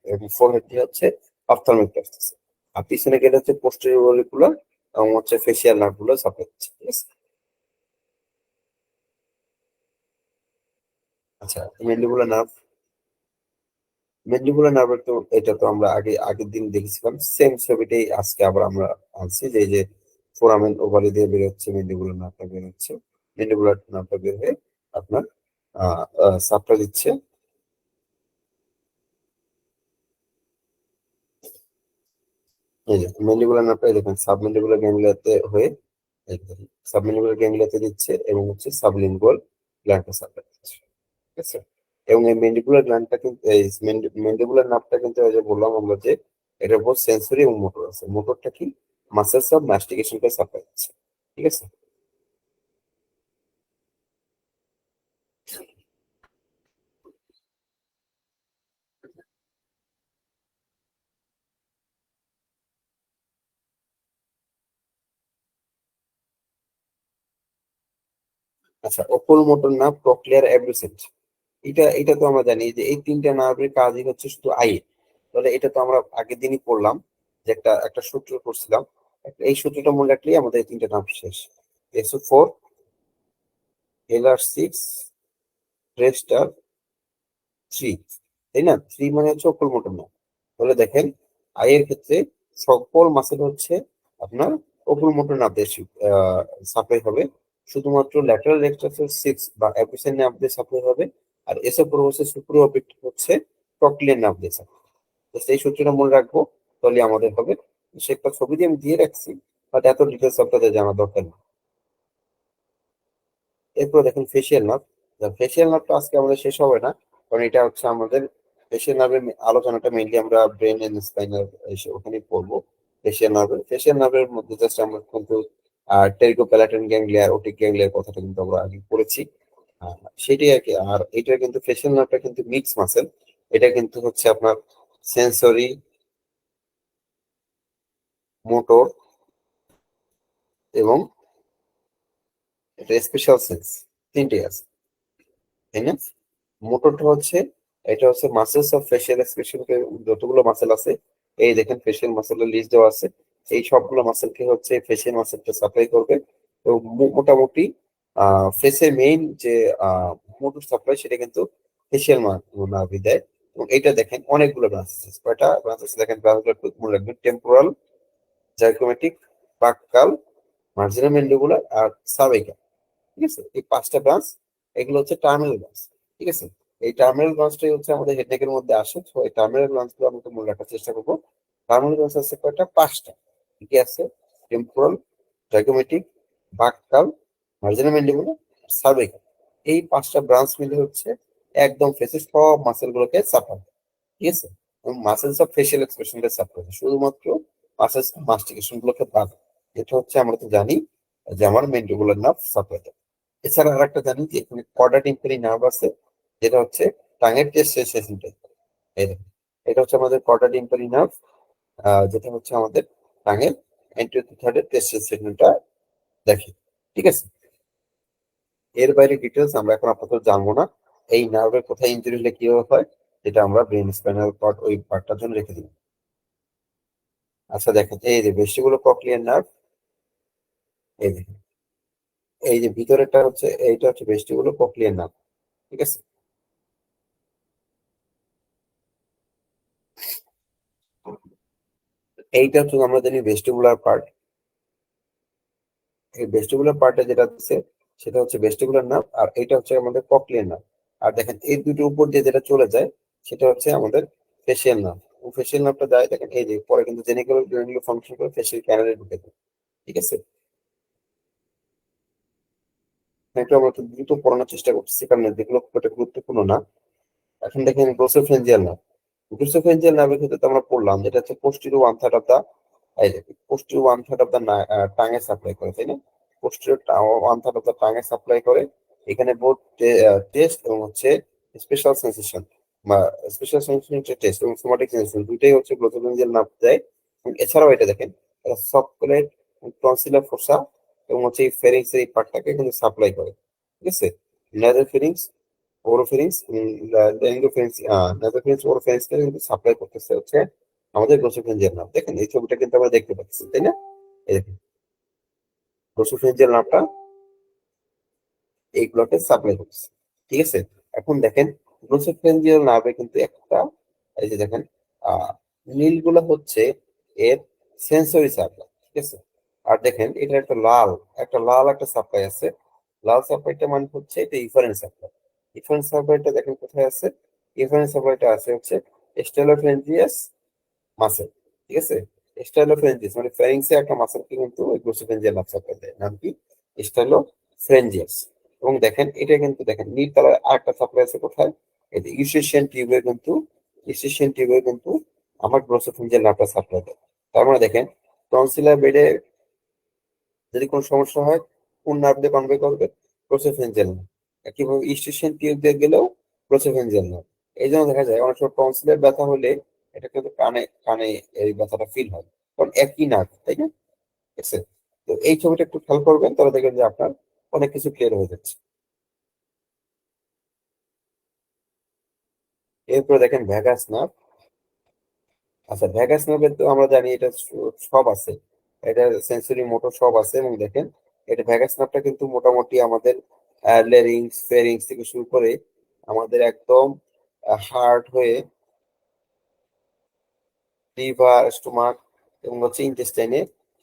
এবং ফোরহেড দিয়ে হচ্ছে অপথলমিকটা আসতেছে, আর পিছনে গেলে হচ্ছে পোস্টেরিয়র অরিকুলার এবং হচ্ছে ফেসিয়াল নার্ভ গুলো সাপ্লাই দিচ্ছে, ঠিক আছে। আচ্ছা, ম্যান্ডিবুলার নার্ভ তো এটা তো আমরা আগের দিন দেখেছিলাম, সেম ছবিটাই আজকে আবার আমরা আনছি, যে এই যে ফোরামেন ওভালি দিয়ে বের হচ্ছে, ম্যান্ডিবুলার নার্ভটা বের হচ্ছে, ম্যান্ডিবুলার নার্ভটা বের হয়ে আপনার সাপটা দিচ্ছে। এই যে ম্যান্ডিবুলার নার্ভটা দেখুন সাবম্যান্ডিবুলার গ্যাংলিয়াতে হয়ে সাবম্যান্ডিবুলার গ্যাংলিয়াতে দিচ্ছে এবং হচ্ছে সাবলিঙ্গুয়াল গ্ল্যান্ডটা সাপ্লাই দিচ্ছে। ঠিক আছে, এবং এই ম্যান্ডিবুলার গ্ল্যান্ডটা কিন্তু এই ম্যান্ডিবুলার নার্ভটা কিন্তু এই যে বললাম আমরা যে এটার উপর সেন্সরি এবং মোটর আছে। মোটরটা কি মাসেলস অফ মাস্টিকেশনকে সাপ্লাই দিচ্ছে। ঠিক আছে, আচ্ছা অকুল মোটর নার্ভ, প্রক্লিয়ার, অ্যাব্ডুসেন্ট, এটা তো আমরা জানি যে এই তিনটা নার্ভের কাজই হচ্ছে শুধু আইয়ে। তাহলে এটা তো আমরা আগের দিনই পড়লাম, যে একটা একটা সূত্র করছিলাম, এই সূত্রটা মনে রাখলেই আমাদের এই তিনটা নার্ভ শেষ। SO4, LR6, রেস্টার 3, তাই না? 3 মানে হচ্ছে অকুল মোটর নার্ভ। তাহলে দেখেন আই এর ক্ষেত্রে সকল মাসেল হচ্ছে আপনার অকুল মোটর নার্ভ দিয়ে সাপ্লাই হবে, শুধুমাত্র ল্যাটারাল রেক্টাসের 6 বা অ্যাপিসেন নার্ভ দিয়ে সাপ্লাই হবে, আর এসব হচ্ছে সুপ্রিয় অপেক্ষা হচ্ছে প্রক্লিয়ার নার্ভ দিয়ে supply। তো সেই সূত্রটা মনে রাখবো, তাহলে আমাদের হবে। সে একটা ছবি দিয়ে আমি দিয়ে রাখছি, বাট এত ডিটেলস আপনাদের জানা দরকার নেই। এরপর দেখেন ফেসিয়াল নার্ভ। ফেসিয়াল নার্ভটা আজকে আমাদের শেষ হবে না, কারণ এটা হচ্ছে আমাদের ফেসিয়াল নার্ভের আলোচনাটা মেইনলি আমরা ব্রেন এন্ড স্পাইনাল ওখানে পড়বো। ফেসিয়াল নার্ভের মধ্যে জাস্ট আমরা কিন্তু টেরিকোপ্যালাটাইন গ্যাংলিয়া, ওটিক গ্যাংলিয়ার কথাটা কিন্তু আমরা আগে পড়েছি। আহ, সেটাই আর কি। আর এটা কিন্তু ফেসিয়াল নার্ভটা কিন্তু মিক্স মাসেল, এটা কিন্তু হচ্ছে আপনার সেন্সরি, মোটর এবং এটা স্পেশাল সেন্স, তিনটে আছে, তাই না? মোটরটা হচ্ছে, এটা হচ্ছে মাসেলস অফ ফেসিয়াল এক্সপ্রেশন, যতগুলো মাসেল আছে এই দেখেন ফেসিয়াল মাসেলের লিস্ট দেওয়া আছে, এই সবগুলো মাসেলকে হচ্ছে ফেসিয়াল মাসেলটা সাপ্লাই করবে। তো মোটামুটি ফেসের মেইন যে মোটর সাপ্লাই সেটা কিন্তু ফেসিয়াল নার্ভই দেয়। এবং এটা দেখেন অনেকগুলো ব্রাঞ্চ আছে, কয়টা ব্রাঞ্চ আছে দেখেন, ব্রাঞ্চগুলো মনে রাখবেন, টেম্পোরাল, জাইগোমেটিক, বাক্কাল, মার্জিনাল ম্যান্ডিবুলার আর সার্ভাইকাল। ঠিক আছে, এই পাঁচটা ব্রাঞ্চ, এগুলো হচ্ছে টার্মিনাল ব্রাঞ্চ। ঠিক আছে, এই টার্মিনাল ব্রাঞ্চটাই হচ্ছে আমাদের হেডনেকের মধ্যে আসে, তো এই টার্মিনাল ব্রাঞ্চ গুলো আমরা মনে রাখার চেষ্টা করবো। টার্মিনাল ব্রাঞ্চ আছে কয়টা? পাঁচটা। কি আছে? Temporal, zygomatic, buccal, marginal mandibular, cervical. এই পাঁচটা ব্রাঞ্চ মিলে হচ্ছে একদম ফেসের সব মাসেল গুলোকে সাপ্লাই। ঠিক আছে, এবং মাসেলস অফ ফেসিয়াল এক্সপ্রেশনকে সাপ্লাই, শুধুমাত্র মাসেলস মাস্টিকেশন গুলোকে বাদ। এটা হচ্ছে আমরা তো জানি যে আমার ম্যান্ডিবুলার নার্ভ সাপ্লাই। এছাড়া আর একটা জানি যে এখানে কর্ডা টিম্পানি নার্ভ আছে, যেটা হচ্ছে টাঙের টেস্ট সেন্সেশনটা। এই দেখুন, এটা হচ্ছে আমাদের কর্ডা টিম্পানি নার্ভ, যেটা হচ্ছে আমাদের টাঙের অ্যান্টিরিয়র থার্ডের টেস্ট সেন্সেশনটা দেখে। ঠিক আছে, এর বাইরে ডিটেলস আমরা এখন আপাতত জানবো না। এই নার্ভের কোথায় ইনজুরি হলে কিভাবে হয়, যেটা আমরা ব্রেন স্পাইনাল কর্ড ওই পার্টটার জন্য রেখে দিই। আচ্ছা দেখেন, এই যে বেশিগুলো ককলিয়ার নার্ভ, এই দেখেন, এই যে ভিতরেরটা হচ্ছে, এইটা হচ্ছে বেশিগুলো ককলিয়ার নার্ভ। ঠিক আছে, এইটা হচ্ছে আমরা জানি ভেস্টিবুলার পার্ট। এই ভেস্টিবুলার পার্টে যেটা আছে সেটা হচ্ছে ভেস্টিবুলার নার্ভ, আর এটা হচ্ছে আমাদের ককলিয়ার নার্ভ। আর দেখেন এই দুটোর উপর দিয়ে যেটা চলে যায় সেটা হচ্ছে আমাদের ফেসিয়াল নার্ভ। ও ফেসিয়াল নার্ভটা যায় দেখেন এই যে পরে কিন্তু জেনিকুলার গ্র্যানুলো ফাংশন করে ফেসিয়াল ক্যানালে ঢুকে যায়। ঠিক আছে, একটু আমরা একটু দ্রুত পড়ানোর চেষ্টা করছি কারণ যেগুলো খুব একটা গুরুত্বপূর্ণ না। এখন দেখেন গ্লোসোফেঞ্জিয়াল নার্ভ। গ্লোসোফেঞ্জিয়াল নার্ভের ক্ষেত্রে তো আমরা পড়লাম যেটা হচ্ছে posterior one third of the, এই যে posterior one third of the টাঙে সাপ্লাই করে, তাই না? Posterior one third of the টাঙে সাপ্লাই করে। এখানে বোথ টেস্ট এবং হচ্ছে স্পেশাল সেন্সেশন বা স্পেশাল সেন্সেশন টেস্ট এবং সোমাটিক সেন্সেশন দুইটাই হচ্ছে গ্লোসোফেঞ্জিয়াল নার্ভ দেয়। এবং এছাড়াও এটা দেখেন সবকলেট, টনসিলা ফোসা এবং হচ্ছে এই ফেরিংস এই পার্টটাকে কিন্তু সাপ্লাই করে। ঠিক আছে, নেজাল ফেরিংস, ওরোফেরিংস, ল্যারিঙ্গোফেরিংস, নেজারফেরিংস, ওরোফেরিংসকে কিন্তু সাপ্লাই করতেছে হচ্ছে আমাদের গ্লোসোফেঞ্জিয়াল নার্ভ। দেখেন এই ছবিটা কিন্তু আমরা দেখতে পাচ্ছি, তাই না? এই দেখেন গ্লোসোফেঞ্জিয়াল নার্ভটা এইগুলোকে সাপ্লাই করতেছে। ঠিক আছে, এখন দেখেন গ্লোসোফেঞ্জিয়াল নার্ভে কিন্তু একটা, এই যে দেখেন আহ নীলগুলো হচ্ছে এর সেন্সরি সাপ্লাই, ঠিক আছে। আর দেখেন এটা একটা লাল একটা সাপ্লাই আছে। লাল সাপ্লাইটা মানে হচ্ছে এটা ইফারেন্ট সাপ্লাই। ইফারেন্ট সাপ্লাইটা দেখেন কোথায় আছে, ইফারেন্ট সাপ্লাইটা আছে হচ্ছে স্টেলোফেঞ্জিয়াস মাসেল, ঠিক আছে। স্টাইলোফ্রেঞ্জিয়াস মানে ফ্যারিংসে একটা মাসেলকে কিন্তু ওই গ্লোসোফেঞ্জিয়াল নার্ভ সাপ্লাই দেয়, নাম কি স্টাইলোফ্রেঞ্জিয়াস। এবং দেখেন এটা কিন্তু দেখেন নীল কালার আরেকটা সাপ্লাই আছে কোথায়, এই যে ইউস্টেশিয়ান টিউবে কিন্তু আমার গ্লোসোফেঞ্জিয়াল নার্ভটা সাপ্লাই দেয়। তার মানে দেখেন টনসিলার বেডে যদি কোনো সমস্যা হয় কোন নার্ভ দিয়ে কনভে করবে, গ্লোসোফেঞ্জিয়াল নার্ভ। একইভাবে ইউস্টেশিয়ান টিউব দিয়ে গেলেও গ্লোসোফেঞ্জিয়াল নার্ভ। এই জন্য দেখা যায় অনেক সময় টনসিলের ব্যথা হলে এটা কিন্তু কানে কানে এই ব্যথাটা ফিল হয়, কারণ একই নার্ভ, তাই না? ঠিক আছে। তো এই ছবিটা একটু খেয়াল করবেন, তাহলে দেখবেন যে আপনার অনেক কিছু ক্লিয়ার হয়ে যাচ্ছে। এরপরে দেখেন ভ্যাগাস নার্ভ। আচ্ছা, ভ্যাগাস নার্ভের তো আমরা জানি এটা সব আছে, এটা সেন্সরি মোটর সব আছে। এবং দেখেন এটা ভ্যাগাস নার্ভটা কিন্তু মোটামুটি আমাদের লেরিংস ফেরিংস থেকে শুরু করে আমাদের একদম হার্ট হয়ে লিভার স্টোমাক এবং হচ্ছে ইন্টেস্টাইনে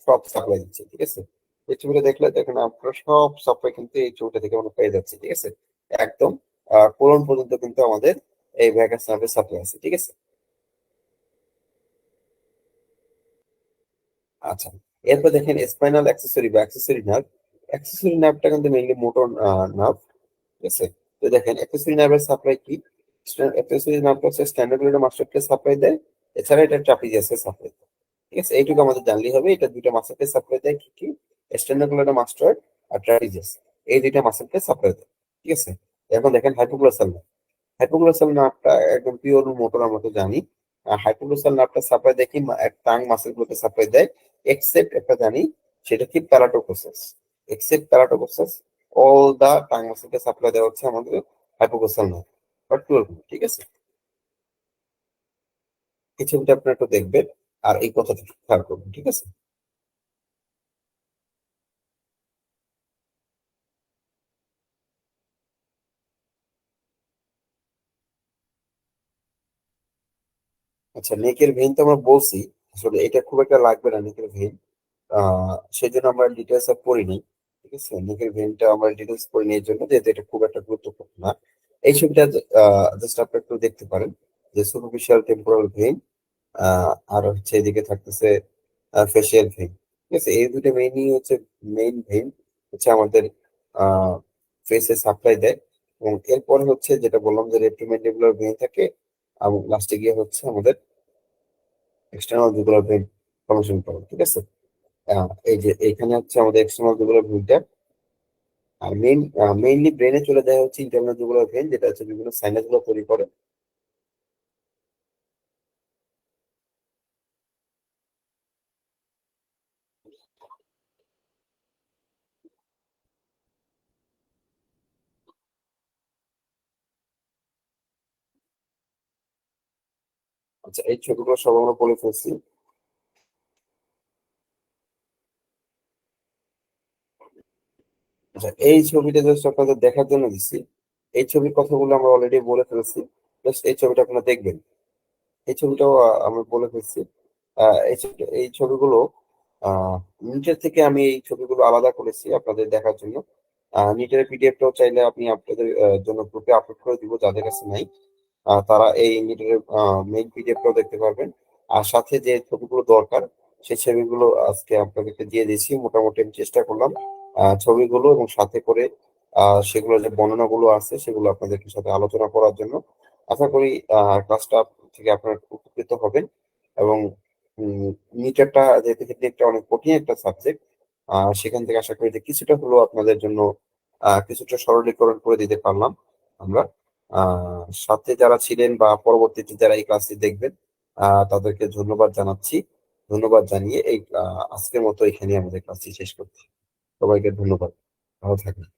সব সাপ্লাই দিচ্ছে, ঠিক আছে। এই ছবিটা দেখলে দেখেন আপনার সব সাপ্লাই কিন্তু এই ছবিটা থেকে আমরা পেয়ে যাচ্ছি, ঠিক আছে। একদম কোলন পর্যন্ত কিন্তু আমাদের এই ভ্যাগাস নার্ভের সাপ্লাই আছে, ঠিক আছে। আচ্ছা, এরপর দেখেন স্পাইনাল অ্যাক্সেসরি বা অ্যাক্সেসরি নার্ভটা কিন্তু মেইনলি মোটর নার্ভ, ঠিক আছে। তো দেখেন অ্যাক্সেসরি নার্ভের সাপ্লাই কি, অ্যাক্সেসরি নার্ভটা হচ্ছে স্ট্যান্ডার্ড মাস্টারকে সাপ্লাই দেয়, এছাড়া এটা ট্রাপিজিয়াসকে সাপ্লাই দেয়, ঠিক আছে। এইটুকু আমাদের জানলেই হবে, এটা দুইটা মাসেলকে সাপ্লাই দেয়, কি কি, স্ট্যান্ডার্ড মাস্টার আর ট্রাপিজিয়াস, এই দুইটা মাসেলকে সাপ্লাই দেয়, ঠিক আছে। এখন দেখেন হাইপোগ্লোসাল নার্ভ। হাইপোগ্লোসাল নার্ভটা একদম পিওর মোটর, আমরা তো জানি। হাইপোগ্লোসাল নার্ভটা সাপ্লাই দেখি টাং মাসেল গুলোকে সাপ্লাই দেয়, এক্সেপ্ট একটা জানি, সেটা কি palatoglossus. Except palatoglossus all the tongue মাসেলকে সাপ্লাই দেওয়া হচ্ছে আমাদের হাইপোগ্লোসাল নার্ভ বা টুয়েলভ, ঠিক আছে। এই ছবিটা আপনারা একটু দেখবেন আর এই কথাটা খেয়াল করবেন, ঠিক আছে। আচ্ছা, নেকের ভেইন তো আমরা বলছি, আসলে এটা খুব একটা লাগবে না নেকের ভেইন, সেই জন্য আমরা ডিটেলস পড়িনি, ঠিক আছে। নেকের ভেইনটা আমরা ডিটেলস পড়িনি এই জন্য, যেহেতু এটা খুব একটা গুরুত্বপূর্ণ না। এই ছবিটা জাস্ট আপনি একটু দেখতে পারেন যে সুপারফিশিয়াল টেম্পোরাল ভেইন আর হচ্ছে এদিকে থাকতেছে ফেসিয়াল ভেইন, ঠিক আছে। এই দুটো মেইনই হচ্ছে মেইন ভেইন, হচ্ছে আমাদের ফেসে সাপ্লাই দেয়। এবং এরপরে হচ্ছে যেটা বললাম যে রেট্রোমেডিবুলার ভেইন থাকে, এবং লাস্টে গিয়ে হচ্ছে আমাদের এক্সটার্নাল জুগুলার ভেইন ফর্মেশন করে, ঠিক আছে। এই যে এখানে হচ্ছে আমাদের এক্সটার্নাল জুগুলার ভেইনটা, আর মেইনলি ব্রেনে চলে যায় হচ্ছে ইন্টারনাল জুগুলার ভেইন, যেটা হচ্ছে বিভিন্ন সাইনাস গুলো তৈরি করে। আচ্ছা, এই ছবিগুলো সব আমরা বলে ফেলছি। আচ্ছা, এই ছবিটা জাস্ট আপনাদের দেখার জন্য দিচ্ছি, এই ছবির কথাগুলো আমরা অলরেডি বলে ফেলছি, জাস্ট এই ছবিটা আপনারা দেখবেন। এই ছবিটাও আমি বলে ফেলছি। এই ছবিগুলো নিচের থেকে আমি এই ছবিগুলো আলাদা করেছি আপনাদের দেখার জন্য। নিটের পিডিএফটাও চাইলে আপনি আপনাদের জন্য গ্রুপে আপলোড করে দিব, যাদের কাছে নাই তারা এই নিটের মেইন পিডিএফটাও দেখতে পারবেন। আর সাথে যে ছবিগুলো দরকার সেই ছবিগুলো আজকে আপনাদেরকে দিয়ে দিয়েছি। মোটামুটি আমি চেষ্টা করলাম ছবিগুলো এবং সাথে করে সেগুলো যে বর্ণনাগুলো আছে সেগুলো আপনাদের সাথে আলোচনা করার জন্য। আশা করি ক্লাসটা থেকে আপনারা উপকৃত হবেন। এবং নিটটা যেহেতু একটা অনেক কঠিন একটা সাবজেক্ট, সেখান থেকে আশা করি যে কিছুটা হলেও আপনাদের জন্য কিছুটা সরলীকরণ করে দিতে পারলাম আমরা। সাথে যারা ছিলেন বা পরবর্তীতে যারা এই ক্লাসটি দেখবেন তাদেরকে ধন্যবাদ জানাচ্ছি। ধন্যবাদ জানিয়ে এই আজকের মতো এখানে আমাদের ক্লাসটি শেষ করছি। সবাইকে ধন্যবাদ, ভালো থাকবেন।